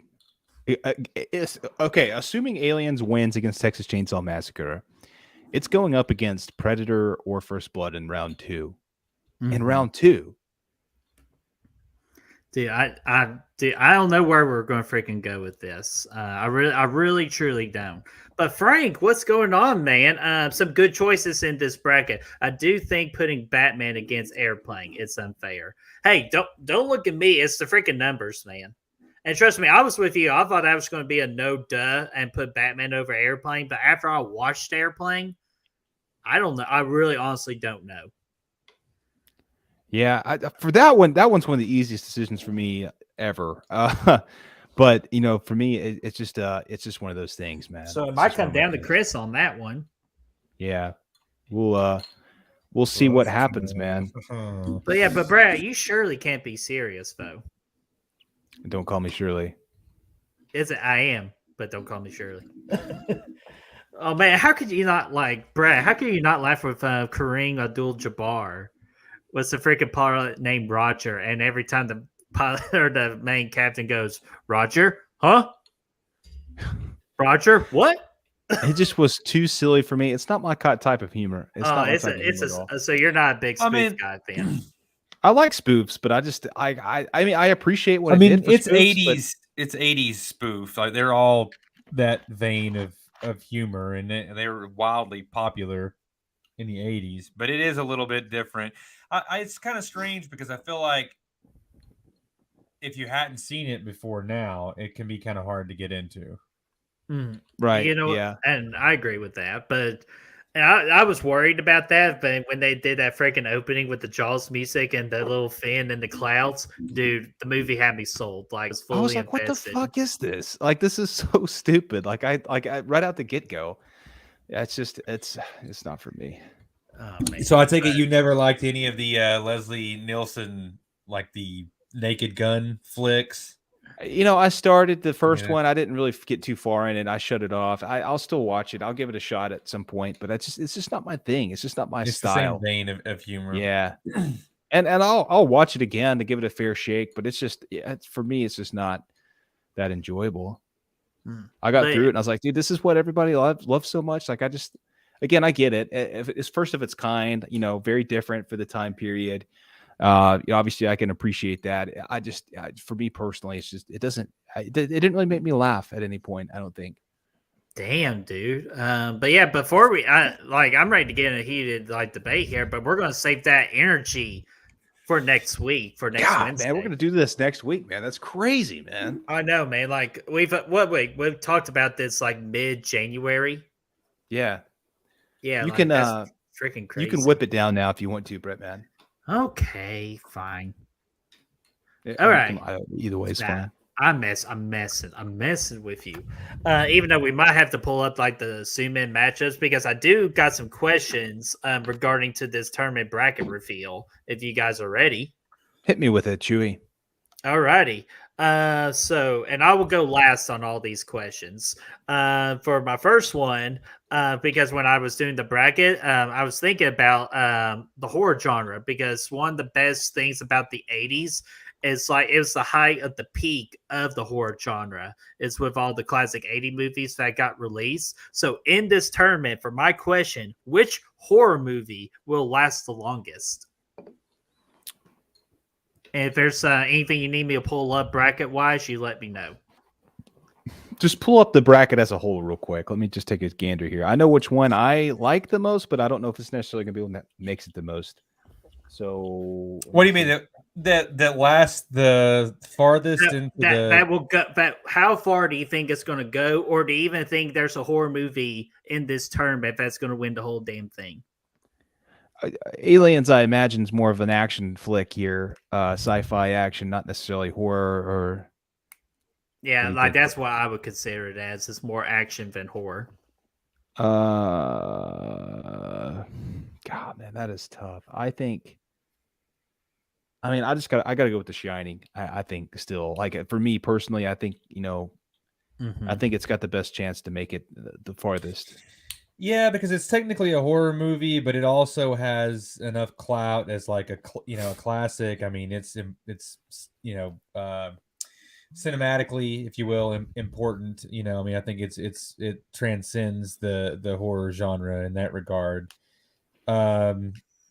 It's okay. Assuming Aliens wins against Texas Chainsaw Massacre, it's going up against Predator or First Blood in round 2. In round 2, dude, I don't know where we're going to freaking go with this. I really, truly don't. But Frank, what's going on, man? Some good choices in this bracket. I do think putting Batman against Airplane is unfair. Hey, don't look at me. It's the freaking numbers, man. And trust me, I was with you. I thought that was going to be a no duh and put Batman over Airplane. But after I watched Airplane, I don't know. I really honestly don't know. yeah, for that one's one of the easiest decisions for me ever. But you know, for me, it's just one of those things, man. So it might come down to Chris on that one. Yeah, we'll see what happens, man. But Brad, you surely can't be serious though. Don't call me Shirley. Is it? I am, but don't call me Shirley. Oh man, how could you not like Brad? How could you not laugh with Kareem Abdul-Jabbar? What's the freaking pilot named Roger? And every time the pilot or the main captain goes, Roger, huh? Roger, what? It just was too silly for me. It's not my type of humor. It's not my type of humor at all. So you're not a big spoof guy fan. I like spoofs, but I mean I appreciate what it's spoofs, 80s. It's 80s spoof. Like they're all that vein of humor, and they were wildly popular in the 80s. But it is a little bit different. It's kind of strange because I feel like if you hadn't seen it before now, it can be kind of hard to get into. Right. You know, yeah. And I agree with that, but. And I was worried about that, but when they did that freaking opening with the Jaws music and the little fin in the clouds, dude, the movie had me sold. Like, I was like, "What the fuck is this? Like, this is so stupid." Like, I right out the get go. Yeah, it's not for me. Oh, man. So I take it you never liked any of the Leslie Nielsen, like the Naked Gun flicks. You know, I started the first one. I didn't really get too far in it. I shut it off. I'll still watch it. I'll give it a shot at some point, but it's just not my thing. It's just not my style. The same vein of humor. Yeah, and I'll watch it again to give it a fair shake, but it's just for me, it's just not that enjoyable. I got through it and I was like, dude, this is what everybody loves so much. Like, I get it. If it's first of its kind, you know, very different for the time period. Obviously I can appreciate that. For me personally, it's just, it didn't really make me laugh at any point. I don't think. Damn, dude. But yeah, before I'm ready to get in a heated debate here, but we're going to save that energy for next week, for next Wednesday. Man, we're going to do this next week, man. That's crazy, man. I know, man. Like we've talked about this like mid-January. Yeah. Yeah. You can freaking crazy. You can whip it down now if you want to, Brett, man. Okay, fine. All right. Either way is fine. I'm messing with you. Even though we might have to pull up like the Suman matchups because I do got some questions regarding to this tournament bracket reveal. If you guys are ready, hit me with it, Chewy. All righty. And I will go last on all these questions. For my first one, because when I was doing the bracket, I was thinking about the horror genre because one of the best things about the 80s is like it was the height of the peak of the horror genre is with all the classic 80 movies that got released. So in this tournament, for my question, which horror movie will last the longest? And if there's anything you need me to pull up bracket-wise, you let me know. Just pull up the bracket as a whole real quick. Let me just take a gander here. I know which one I like the most, but I don't know if it's necessarily going to be one that makes it the most. So... What do you mean? that lasts the farthest into that will go. That how far do you think it's going to go, or do you even think there's a horror movie in this tournament that's going to win the whole damn thing? Aliens, I imagine, is more of an action flick here, sci-fi action, not necessarily horror. Or Yeah, What do you like think? that's what I would consider it as. It's more action than horror. God, man, that is tough. I think. I mean, I gotta go with The Shining. I think still, like, for me personally, I think Mm-hmm. I think it's got the best chance to make it the farthest. Yeah, because it's technically a horror movie, but it also has enough clout as like a a classic. I mean, it's cinematically, if you will, important. I mean, I think it transcends the horror genre in that regard.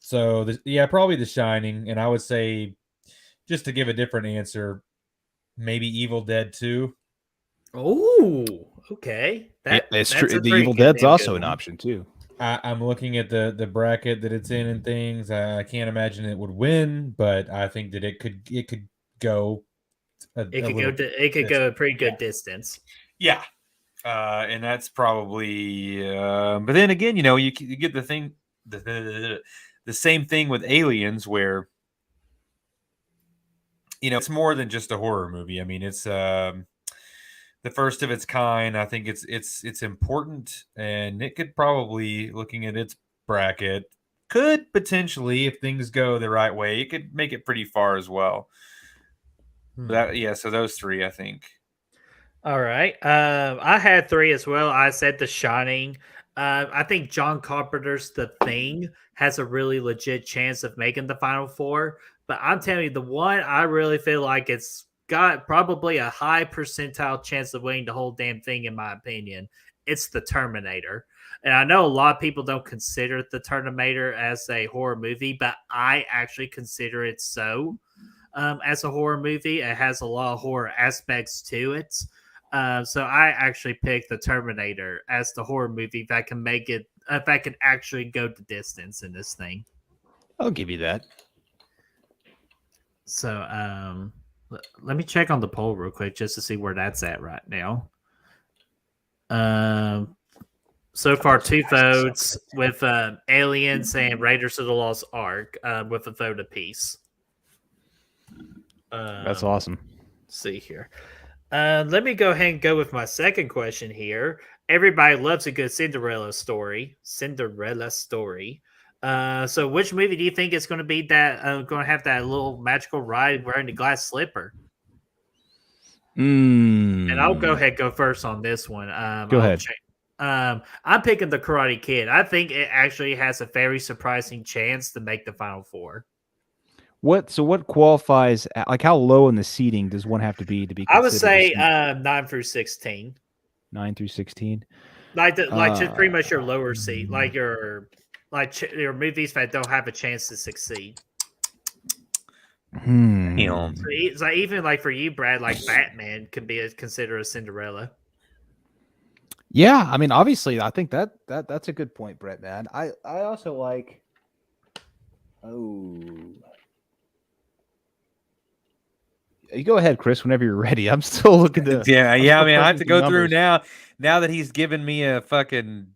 So probably The Shining, and I would say, just to give a different answer, maybe Evil Dead 2. Oh, okay. It's that's true. a The pretty Evil good Dead's damn also good an one. option too. I'm looking at the bracket that it's in and things. I can't imagine it would win, but I think that it could go It could go a pretty good distance. Yeah. And that's probably but then again, you get the same thing with Aliens, where it's more than just a horror movie. I mean, it's the first of its kind. I think it's important, and it could probably, looking at its bracket, could potentially, if things go the right way, it could make it pretty far as well. So those three, I think. All right. I had three as well. I said The Shining. I think John Carpenter's The Thing has a really legit chance of making the Final Four. But I'm telling you, the one I really feel like it's got probably a high percentile chance of winning the whole damn thing, in my opinion. It's The Terminator. And I know a lot of people don't consider The Terminator as a horror movie, but I actually consider it so. As a horror movie, it has a lot of horror aspects to it. So I actually picked The Terminator as the horror movie that can make it, that can actually go the distance in this thing. I'll give you that. So let me check on the poll real quick just to see where that's at right now. So far, 2 votes with Aliens and Raiders of the Lost Ark with a vote apiece. That's awesome. See here. Let me go ahead and go with my second question here. Everybody loves a good Cinderella story. Cinderella Story. So which movie do you think is going to be that going to have that little magical ride wearing the glass slipper? And I'll go ahead and go first on this one. Go ahead. I'm picking The Karate Kid. I think it actually has a very surprising chance to make the Final Four. What qualifies? Like, how low in the seating does one have to be I would say considered 9 through 16. 9 through 16? Like just pretty much your lower seat, like your movies that don't have a chance to succeed. So even like for you, Brad, like Batman can be considered a Cinderella. Yeah, I mean, obviously, I think that's a good point, Brett. Man, I also like. Oh, you go ahead, Chris. Whenever you're ready, I'm still looking to. Yeah. I mean, I have to go numbers. through now. Now that he's given me a fucking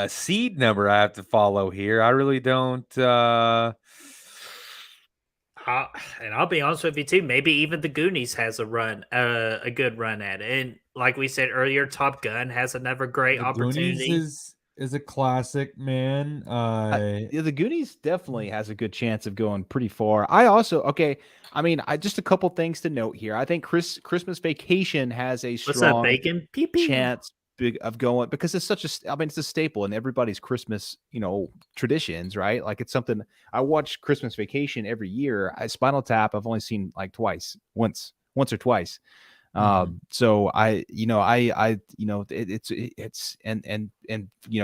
seed number, I have to follow here. I really don't. And I'll be honest with you too. Maybe even the Goonies has a good run at it. And like we said earlier, Top Gun has another great opportunity. Goonies is a classic, man. The Goonies definitely has a good chance of going pretty far. I mean, just a couple things to note here. I think Christmas Vacation has a strong What's up, Bacon? Pee-pee. chance of going, because it's it's a staple in everybody's Christmas, traditions, right? Like, it's something I watch Christmas Vacation every year. Spinal Tap, I've only seen like once or twice. So it's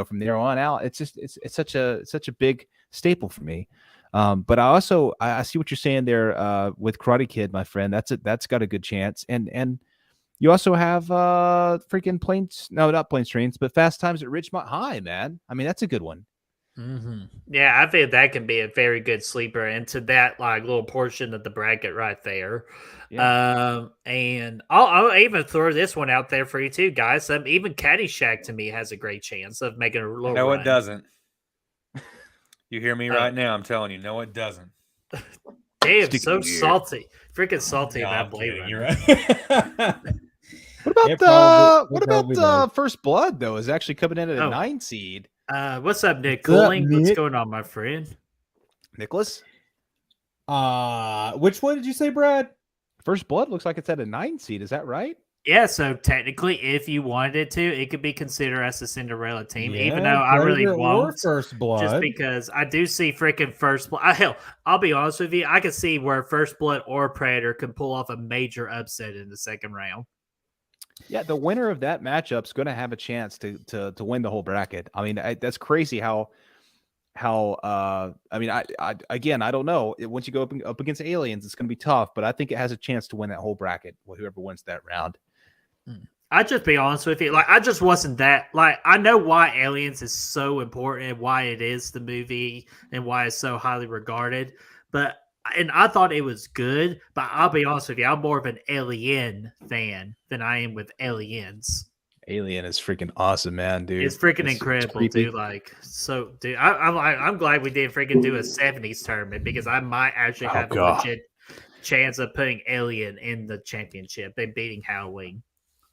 from there on out, it's such a big staple for me. But I see what you're saying there with Karate Kid, my friend. That's got a good chance. And you also have not Planes, Trains, but Fast Times at Ridgemont High, man. I mean, that's a good one. Yeah, I think that can be a very good sleeper into that like little portion of the bracket right there. And I'll even throw this one out there for you too, guys. Even Caddyshack to me has a great chance of making a little. No, run. it doesn't. You hear me right now? I'm telling you, no, it doesn't. Damn, so salty, freaking salty No, about I'm Blade kidding. Runner. You're right. What about First Blood though? Is actually coming in at a 9 seed. What's up, Nick What's up, Cooling? What's Nick? going on, my friend? Nicholas? Which one did you say, Brad? First Blood looks like it's at a 9 seed. Is that right? Yeah, so technically, if you wanted to, it could be considered as a Cinderella team, even though I Predator really or won't. First Blood. Just because I do see freaking First Blood. Hell, I'll be honest with you. I can see where First Blood or Predator can pull off a major upset in the second round. Yeah, the winner of that matchup's going to have a chance to win the whole bracket. I mean, that's crazy how I mean, I again, I don't know. Once you go up against aliens, it's going to be tough, but I think it has a chance to win that whole bracket. Whoever wins that round. I just be honest with you. Like, I just wasn't that. Like, I know why Aliens is so important, and why it is the movie, and why it's so highly regarded. And I thought it was good, but I'll be honest with you. I'm more of an Alien fan than I am with Aliens. Alien is freaking awesome, man, dude. It's freaking incredible, dude. Like, so, dude, I'm glad we did freaking do a 70s tournament because I might actually have a legit chance of putting Alien in the championship and beating Halloween.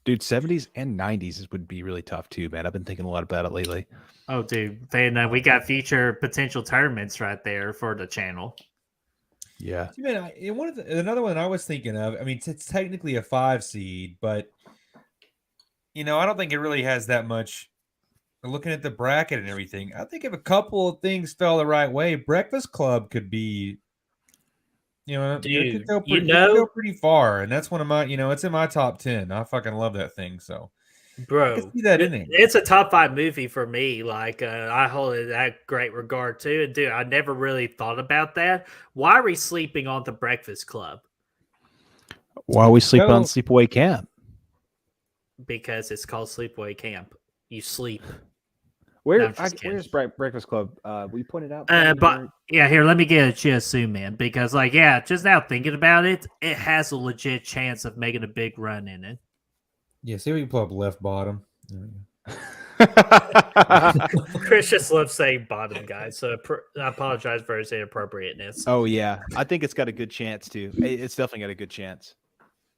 Dude, 70s and 90s would be really tough too, man. I've been thinking a lot about it lately. Oh, dude. Then we got future potential tournaments right there for the channel. Yeah. Man, another one I was thinking of, I mean, it's technically a 5 seed, but, I don't think it really has that much. Looking at the bracket and everything, I think if a couple of things fell the right way, Breakfast Club could be, Dude, it could go pretty far, and that's one of my, it's in my top 10. I fucking love that thing. So, bro, I can see that in there. It's a top 5 movie for me. Like, I hold it that great regard too. And dude, I never really thought about that. Why are we sleeping on the Breakfast Club? Why are we sleeping on Sleepaway Camp? Because it's called Sleepaway Camp. You sleep. Where's Breakfast Club? Will you point it out? But yeah, here, let me get a chance soon, man. Because just now thinking about it, it has a legit chance of making a big run in it. Yeah, see if we can pull up left bottom. Chris just loves saying bottom, guys. So I apologize for his inappropriateness. Oh yeah, I think it's got a good chance too. It's definitely got a good chance.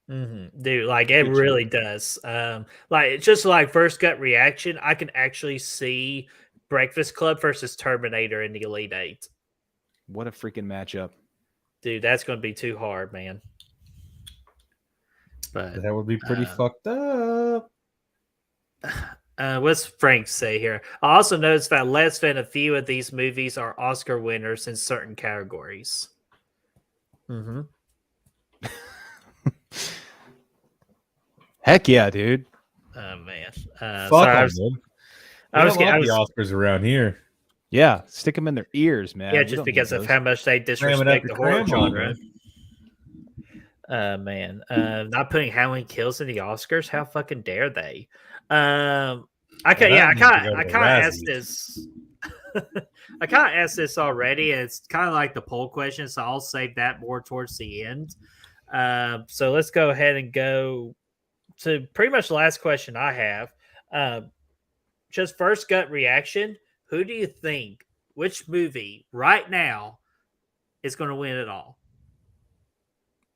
Dude, like it really does. Like just like first gut reaction, I can actually see Breakfast Club versus Terminator in the Elite Eight. What a freaking matchup, dude! That's going to be too hard, man. But that would be pretty fucked up. What's Frank say here? I also noticed that less than a few of these movies are Oscar winners in certain categories. Heck yeah, dude. Oh man. I was getting the Oscars around here. Yeah, stick them in their ears, man. Yeah, just because of how much they disrespect the horror genre. Man, not putting Halloween Kills in the Oscars. How fucking dare they? I kind of asked this. I kind of asked this already, and it's kind of like the poll question, so I'll save that more towards the end. So let's go ahead and go to pretty much the last question I have. Just first gut reaction. Who do you think, which movie right now is going to win it all?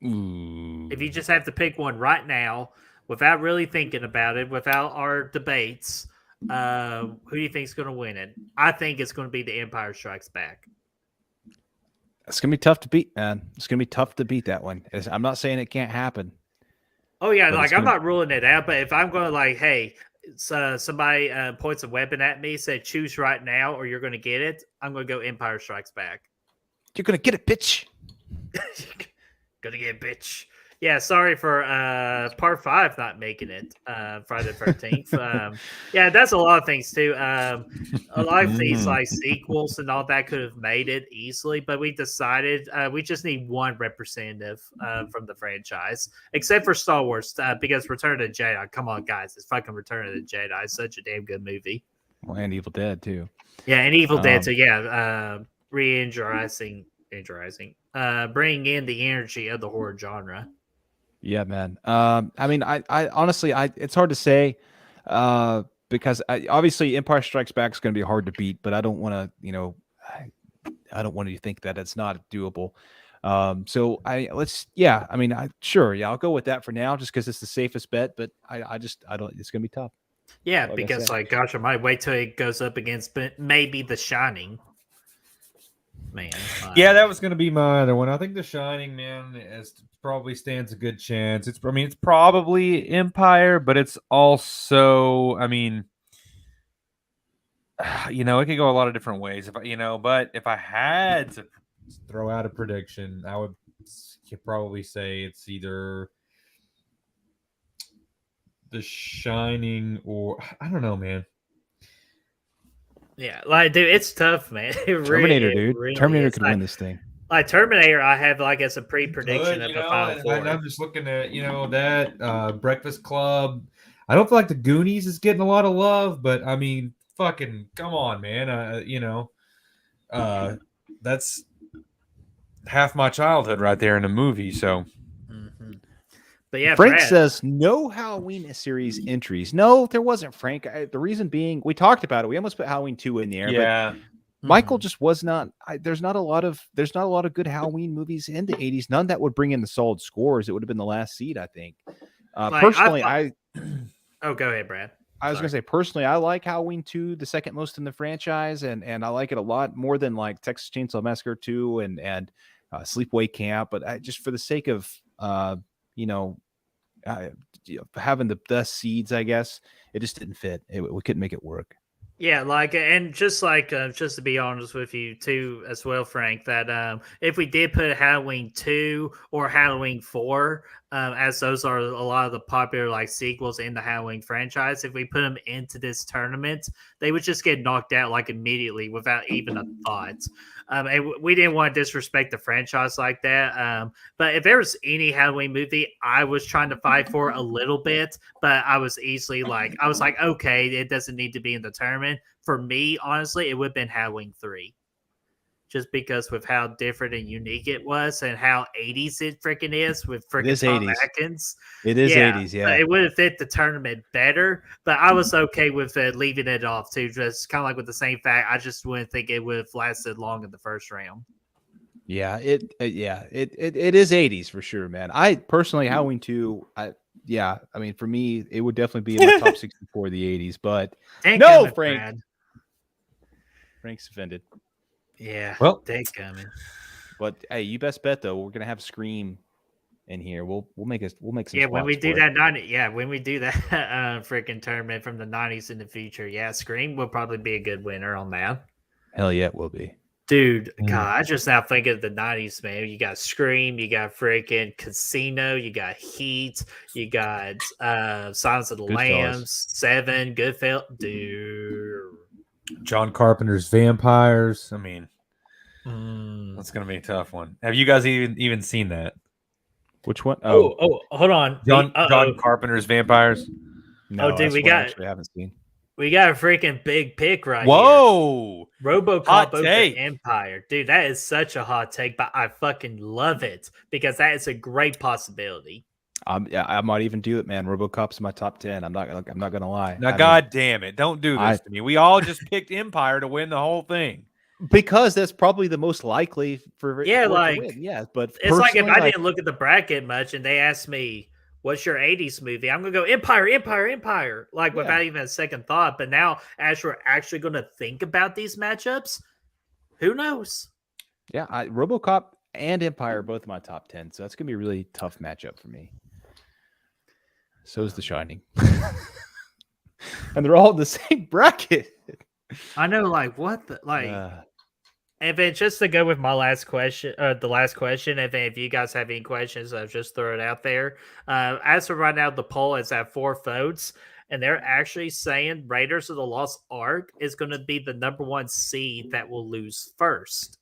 Ooh. If you just have to pick one right now, without really thinking about it, without our debates, who do you think is going to win it? I think it's going to be The Empire Strikes Back. It's going to be tough to beat, man. It's going to be tough to beat that one. I'm not saying it can't happen. Oh, yeah. Like, I'm not ruling it out, but if I'm going to, like, hey, somebody points a weapon at me, said choose right now or you're going to get it, I'm going to go Empire Strikes Back. You're going to get it, bitch. Gonna get it, bitch. Yeah, sorry for part 5 not making it Friday the 13th. Yeah, that's a lot of things too. A lot of these like sequels and all that could have made it easily, but we decided we just need one representative from the franchise, except for Star Wars, because Return of the Jedi. Come on, guys, it's fucking Return of the Jedi. It's such a damn good movie. Well, and Evil Dead too. Yeah, and Evil Dead. So Um, yeah, re-energizing, bringing in the energy of the horror genre. Yeah, man. I mean, I honestly, it's hard to say, because obviously Empire Strikes Back is going to be hard to beat, but I don't want to, I don't want you to think that it's not doable. So yeah, I mean, sure, yeah, I'll go with that for now, just because it's the safest bet. But I don't. It's going to be tough. Yeah, Like I because said. gosh, I might wait till it goes up against maybe The Shining. Man, Yeah, that was going to be my other one. I think The Shining, man, probably stands a good chance. I mean, it's probably Empire, but it's also, I mean, it could go a lot of different ways. But if I had to throw out a prediction, I would probably say it's either The Shining or I don't know, man. Yeah, like dude, it's tough, man. Terminator, dude. Really Terminator is. could win this thing. Like Terminator, I have like as a pre-prediction of the Final Four. And I'm just looking at that Breakfast Club. I don't feel like the Goonies is getting a lot of love, but I mean, fucking come on, man. That's half my childhood right there in a movie. So, But yeah, Frank Brad, says no Halloween series entries. No, there wasn't, Frank. The reason being, we talked about it. We almost put Halloween 2 in there. yeah. But Michael just was not. There's not a lot of good Halloween movies in the 80s. None that would bring in the solid scores. It would have been the last seed, I think. Personally, oh, go ahead, Brad. I was going to say, personally, I like Halloween 2, the second most in the franchise, and I like it a lot more than like Texas Chainsaw Massacre 2 and Sleepaway Camp. But just for the sake of having the best seeds, I guess it just didn't fit. We couldn't make it work. Yeah, and just to be honest with you too, as well, Frank, that if we did put Halloween 2 or Halloween 4, as those are a lot of the popular like sequels in the Halloween franchise, if we put them into this tournament, they would just get knocked out like immediately without even a thought. And we didn't want to disrespect the franchise like that. But if there was any Halloween movie I was trying to fight for a little bit, but I was like, okay, it doesn't need to be in the tournament. For me, honestly, it would have been Halloween 3. Just because with how different and unique it was and how 80s it freaking is with freaking Tom 80s. Atkins. It is 80s, yeah. It would have fit the tournament better, but I was okay with leaving it off too. Just kind of like with the same fact, I just wouldn't think it would have lasted long in the first round. Yeah, it is 80s for sure, man. I personally, Halloween 2, I mean, for me, it would definitely be in my top 64 of the 80s, but no, Frank. Brad. Frank's offended. Yeah, well, take coming. But hey, you best bet though, we're gonna have Scream in here. We'll make some. Yeah, when we do it. that when we do that freaking tournament from the 90s in the future, yeah, Scream will probably be a good winner on that. Hell yeah, it will be. Dude, God, I just now think of the 90s, man. You got Scream, you got freaking Casino, you got Heat, you got Silence of the Lambs, Seven, Goodfellas, dude. John Carpenter's Vampires. I mean, that's gonna be a tough one. Have you guys even seen that? Which one? Oh, hold on. John Carpenter's Vampires. No, dude, I actually haven't seen. We got a freaking big pick right Whoa. here. RoboCop over Empire. Dude, that is such a hot take, but I fucking love it because that is a great possibility. I might even do it, man. RoboCop's my top 10. I'm not gonna lie. Now, God damn it! Don't do this to me. We all just picked Empire to win the whole thing because that's probably the most likely for to win. Yeah, but it's like if I didn't look at the bracket much and they asked me what's your 80s movie, I'm gonna go Empire, like without even a second thought. But now, as we're actually gonna think about these matchups, who knows? Yeah, RoboCop and Empire are both my top 10, so that's gonna be a really tough matchup for me. So is The Shining. And they're all in the same bracket. I know, like, what the, like, and then just to go with my last question, the last question, and then if you guys have any questions, I'll just throw it out there. As of right now, the poll is at 4 votes, and they're actually saying Raiders of the Lost Ark is going to be the number 1 seed that will lose first.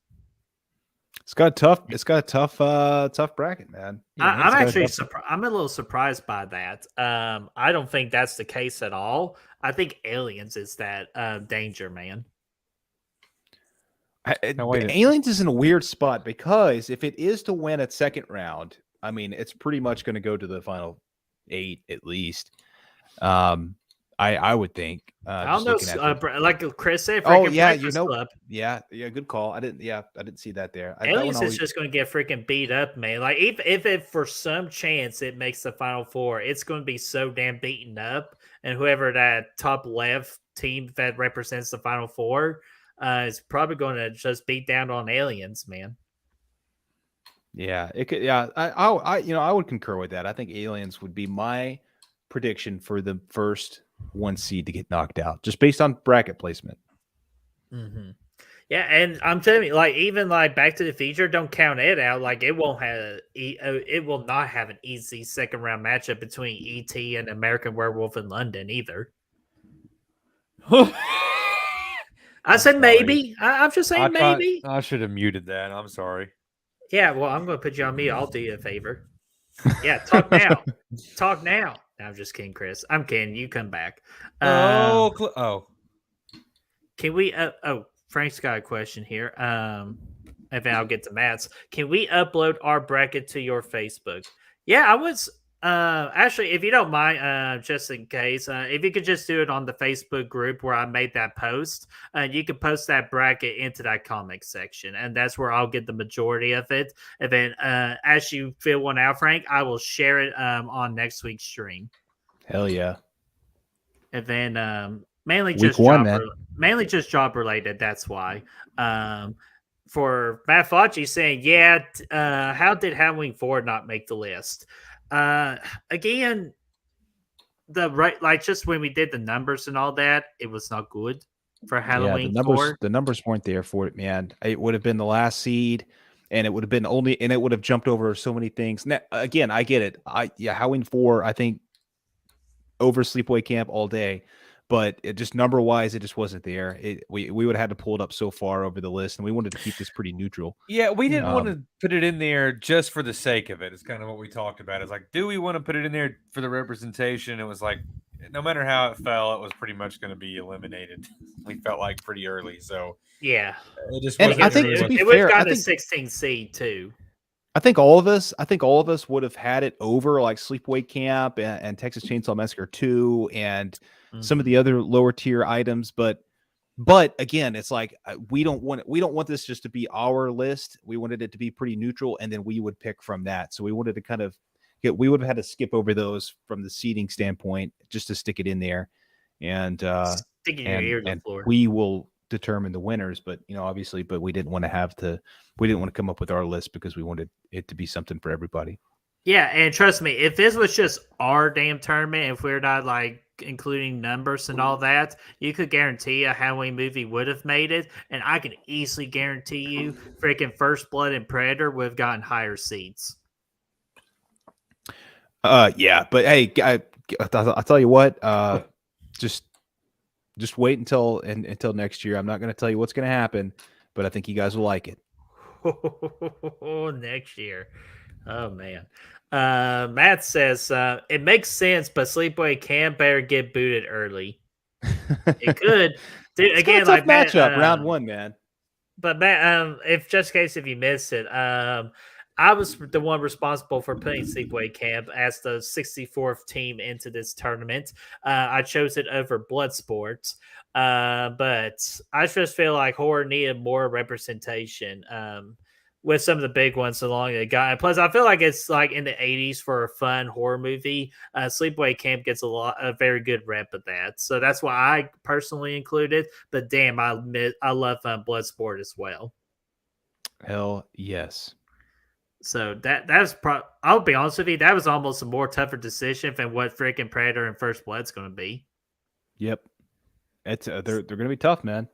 It's got a tough bracket, man. I'm actually surprised. I'm a little surprised by that. I don't think that's the case at all. I think Aliens is that danger, man. Now, wait a- Aliens is in a weird spot because if it is to win a second round, I mean, it's pretty much going to go to the final 8 at least. I would think. I Just don't looking at know. the, Like Chris said, oh freaking yeah, Breakfast Club. yeah, good call. I didn't see that there. That one Aliens is always, just going to get freaking beat up, man. Like if it for some chance it makes the final 4, it's going to be so damn beaten up, and whoever that top left team that represents the final 4 is probably going to just beat down on Aliens, man. yeah, it could. Yeah, I would concur with that. I think Aliens would be my prediction for the first 1 seed to get knocked out, just based on bracket placement. Mm-hmm. Yeah, and I'm telling you, like even like Back to the Future, don't count it out. Like it won't have, it will not have an easy second round matchup between ET and American Werewolf in London either. I said sorry. maybe. I'm just saying maybe. I should have muted that. I'm sorry. Yeah, well, I'm going to put you on me. I'll do you a favor. Yeah, talk now. Talk now. No, I'm just kidding, Chris. I'm kidding. You come back. Oh, Can we? Frank's got a question here. And then I'll get to Matt's. Can we upload our bracket to your Facebook? Yeah, I was. Actually, if you don't mind, just in case, if you could just do it on the Facebook group where I made that post, you can post that bracket into that comment section, and that's where I'll get the majority of it. And then, as you fill one out, Frank, I will share it on next week's stream. Hell yeah! And then, mainly Week just 1, job, man. mainly just job related. That's why. For Matt Fauci saying, yeah, how did Halloween 4 not make the list? Again, like just when we did the numbers and all that, it was not good for Halloween 4. The numbers weren't there for it, man. It would have been the last seed, and it would have been and it would have jumped over so many things. Now, again, I get it. Halloween 4, I think over Sleepaway Camp all day. But it just number wise, it just wasn't there. We would have had to pull it up so far over the list, and we wanted to keep this pretty neutral. yeah. We didn't want to put it in there just for the sake of it. It's kind of what we talked about. It's like, do we want to put it in there for the representation? It was like, no matter how it fell, it was pretty much going to be eliminated. We felt like pretty early, so Yeah, it just And wasn't I think really to be it would fair, have I got a think 16 seed too. I think all of us would have had it over like Sleepaway Camp and Texas Chainsaw Massacre 2 and some of the other lower tier items, but again, it's like we don't want this just to be our list. We wanted it to be pretty neutral, and then we would pick from that. So we wanted to kind of we would have had to skip over those from the seating standpoint just to stick it in there, and Sticking your ear to the floor. we will determine the winners. But obviously, but we didn't want to come up with our list because we wanted it to be something for everybody. Yeah, and trust me, if this was just our damn tournament, if we're not like including numbers and all that, you could guarantee a Halloween movie would have made it, and I can easily guarantee you, freaking First Blood and Predator would have gotten higher seats. Yeah, but hey, I'll tell you what, just wait until next year. I'm not going to tell you what's going to happen, but I think you guys will like it. Next year. Oh man. Matt says it makes sense, but Sleepaway Camp better get booted early. It could. Dude, again, like matchup, round 1, man. But Matt, if just in case if you missed it, I was the one responsible for putting Sleepaway Camp as the 64th team into this tournament. I chose it over Bloodsport. But I just feel like horror needed more representation with some of the big ones along the guy. Plus, I feel like it's like in the 80s for a fun horror movie. Sleepaway Camp gets a very good rep of that. So that's why I personally included. But damn, I love Bloodsport as well. Hell yes. So that's I'll be honest with you, that was almost a more tougher decision than what freaking Predator and First Blood's going to be. Yep. It's they're going to be tough, man.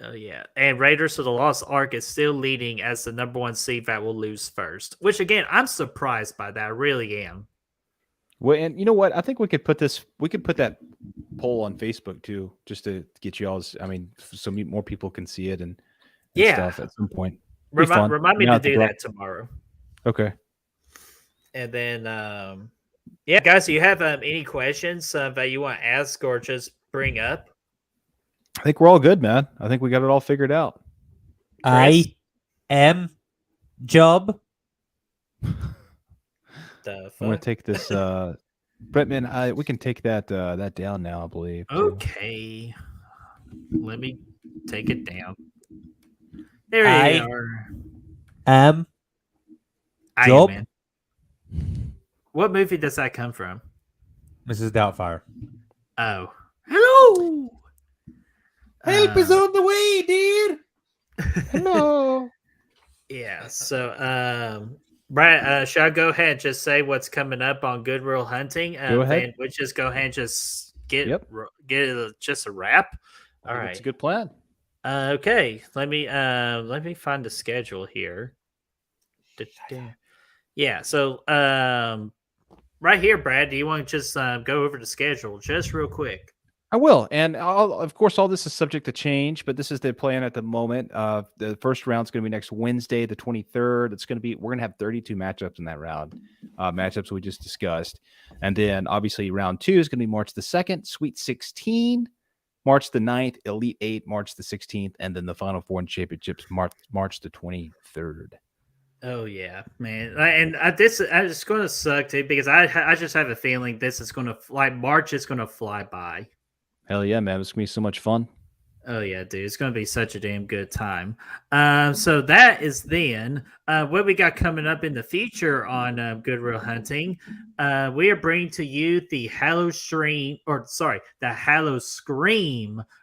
Oh yeah, and Raiders of the Lost Ark is still leading as the number 1 seed that will lose first. Which again, I'm surprised by that. I really am. Well, and you know what? I think we could put that poll on Facebook too, just to get you all's. I mean, so more people can see it and stuff at some point. Remind me to do that tomorrow. Okay. And then, yeah, guys, do you have any questions that you want to ask or just bring up? I think we're all good, man. I think we got it all figured out. Chris? am job. The I'm gonna fuck? take this. Bretman, we can take that that down now, I believe. too. Okay. Let me take it down. There I you are. am I Job. am in. What movie does that come from? Mrs. Doubtfire. Oh. Hello. Help is on the way, dude. Hello. Yeah. So, Brad, should I go ahead and just say what's coming up on Good Will Hunting? Go ahead. Then we'll just go ahead and just get Yep. just a wrap. I All think right. It's a good plan. Okay. Let me find the schedule here. Yeah. So, right here, Brad. Do you want to just go over the schedule just real quick? I will, and of course, all this is subject to change, but this is the plan at the moment. The first round is going to be next Wednesday, the 23rd. We're going to have 32 matchups in that round, matchups we just discussed, and then obviously round 2 is going to be March the 2nd, Sweet 16, March the 9th, Elite 8, March the 16th, and then the Final Four and Championships March the 23rd. Oh yeah, man, and this it's going to suck too because I just have a feeling this is going to March is going to fly by. Hell yeah, man! It's gonna be so much fun. Oh yeah, dude, it's going to be such a damn good time. So that is then what we got coming up in the future on Good Will Hunting. We are bringing to you the Halo Scream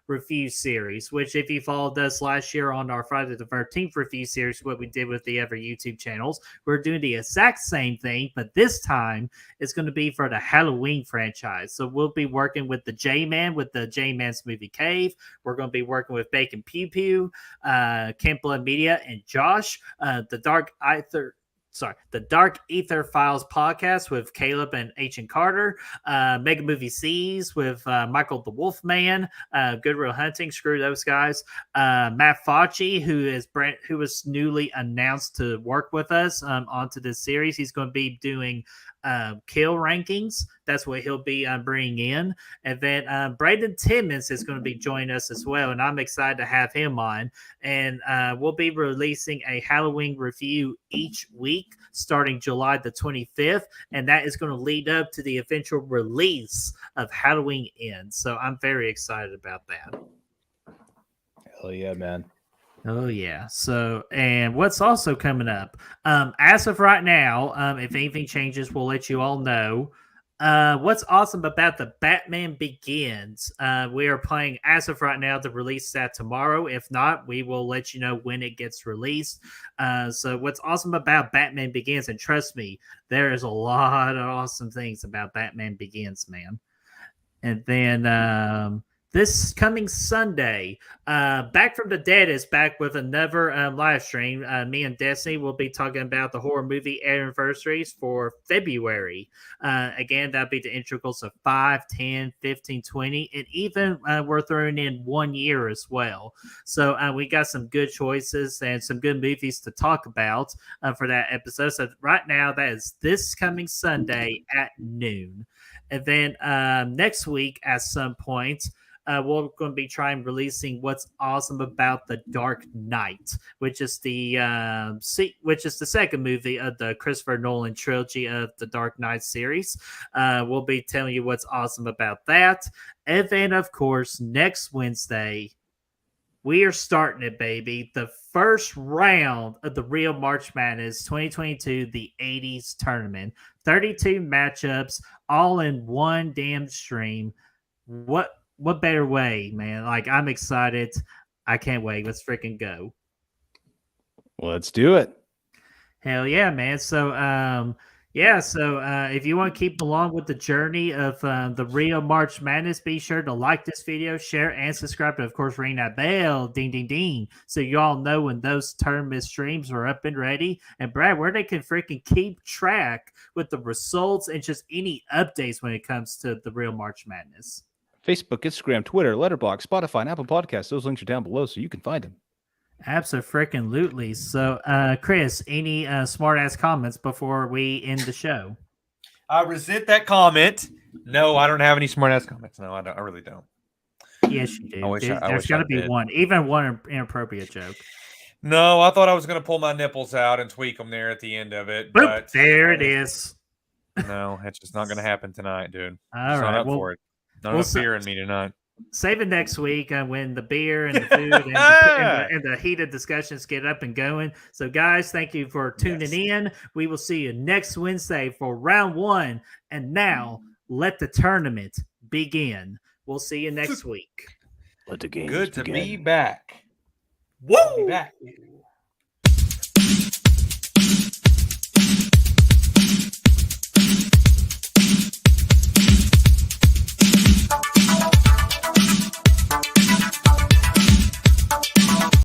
review series, which if you followed us last year on our Friday the 13th review series, what we did with the other YouTube channels, we're doing the exact same thing, but this time it's going to be for the Halloween franchise. So we'll be working with the J-Man with the J-Man's Movie Cave. We're going to be working with Bacon Pew Pew, Camp Blood Media, and Josh, the Dark Ether Files podcast with Caleb and H and Carter, Mega Movie C's with Michael the Wolfman, Good Will Hunting, screw those guys, Matt Fauci, who was newly announced to work with us onto this series. He's going to be doing kill rankings. That's what he'll be bringing in. And then Braden Timmons is going to be joining us as well. And I'm excited to have him on. And we'll be releasing a Halloween review each week starting July the 25th. And that is going to lead up to the eventual release of Halloween Ends. So I'm very excited about that. Hell yeah, man. Oh yeah. So, and what's also coming up? As of right now, if anything changes, we'll let you all know. What's awesome about the Batman Begins? We are playing as of right now to release that tomorrow. If not, we will let you know when it gets released. So, what's awesome about Batman Begins, and trust me, there is a lot of awesome things about Batman Begins, man. And then this coming Sunday, Back from the Dead is back with another live stream. Me and Destiny will be talking about the horror movie anniversaries for February. Again, that'll be the integrals of 5, 10, 15, 20, and even we're throwing in 1 year as well. So we got some good choices and some good movies to talk about for that episode. So right now, that is this coming Sunday at noon. And then next week at some point, we're going to be trying releasing what's awesome about The Dark Knight, which is the second movie of the Christopher Nolan trilogy of the Dark Knight series. We'll be telling you what's awesome about that. And then, of course, next Wednesday, we are starting it, baby. The first round of the Real March Madness 2022, the 80s tournament. 32 matchups, all in one damn stream. What better way, man? Like, I'm excited. I can't wait. Let's freaking go. Let's do it. Hell yeah, man. So, if you want to keep along with the journey of the Rio March Madness, be sure to like this video, share, and subscribe. And, of course, ring that bell, ding, ding, ding, so you all know when those tournament streams are up and ready. And, Brad, where they can freaking keep track with the results and just any updates when it comes to the Real March Madness. Facebook, Instagram, Twitter, Letterboxd, Spotify, and Apple Podcasts. Those links are down below so you can find them. Absolutely. So, Chris, any smart-ass comments before we end the show? I resent that comment. No, I don't have any smart-ass comments. No, I don't. I really don't. Yes, you do. I wish There's I got to be did. one, even one inappropriate joke. No, I thought I was going to pull my nipples out and tweak them there at the end of it, Boop, but there it is. no, it's just not going to happen tonight, dude. All Just not right. up Well, for it. Not we'll enough beer in me tonight. save it next week when the beer and the food and the heated discussions get up and going. So, guys, thank you for tuning in. We will see you next Wednesday for round 1. And now, let the tournament begin. We'll see you next week. Let the game Good to begin. be back. Woo! Be back.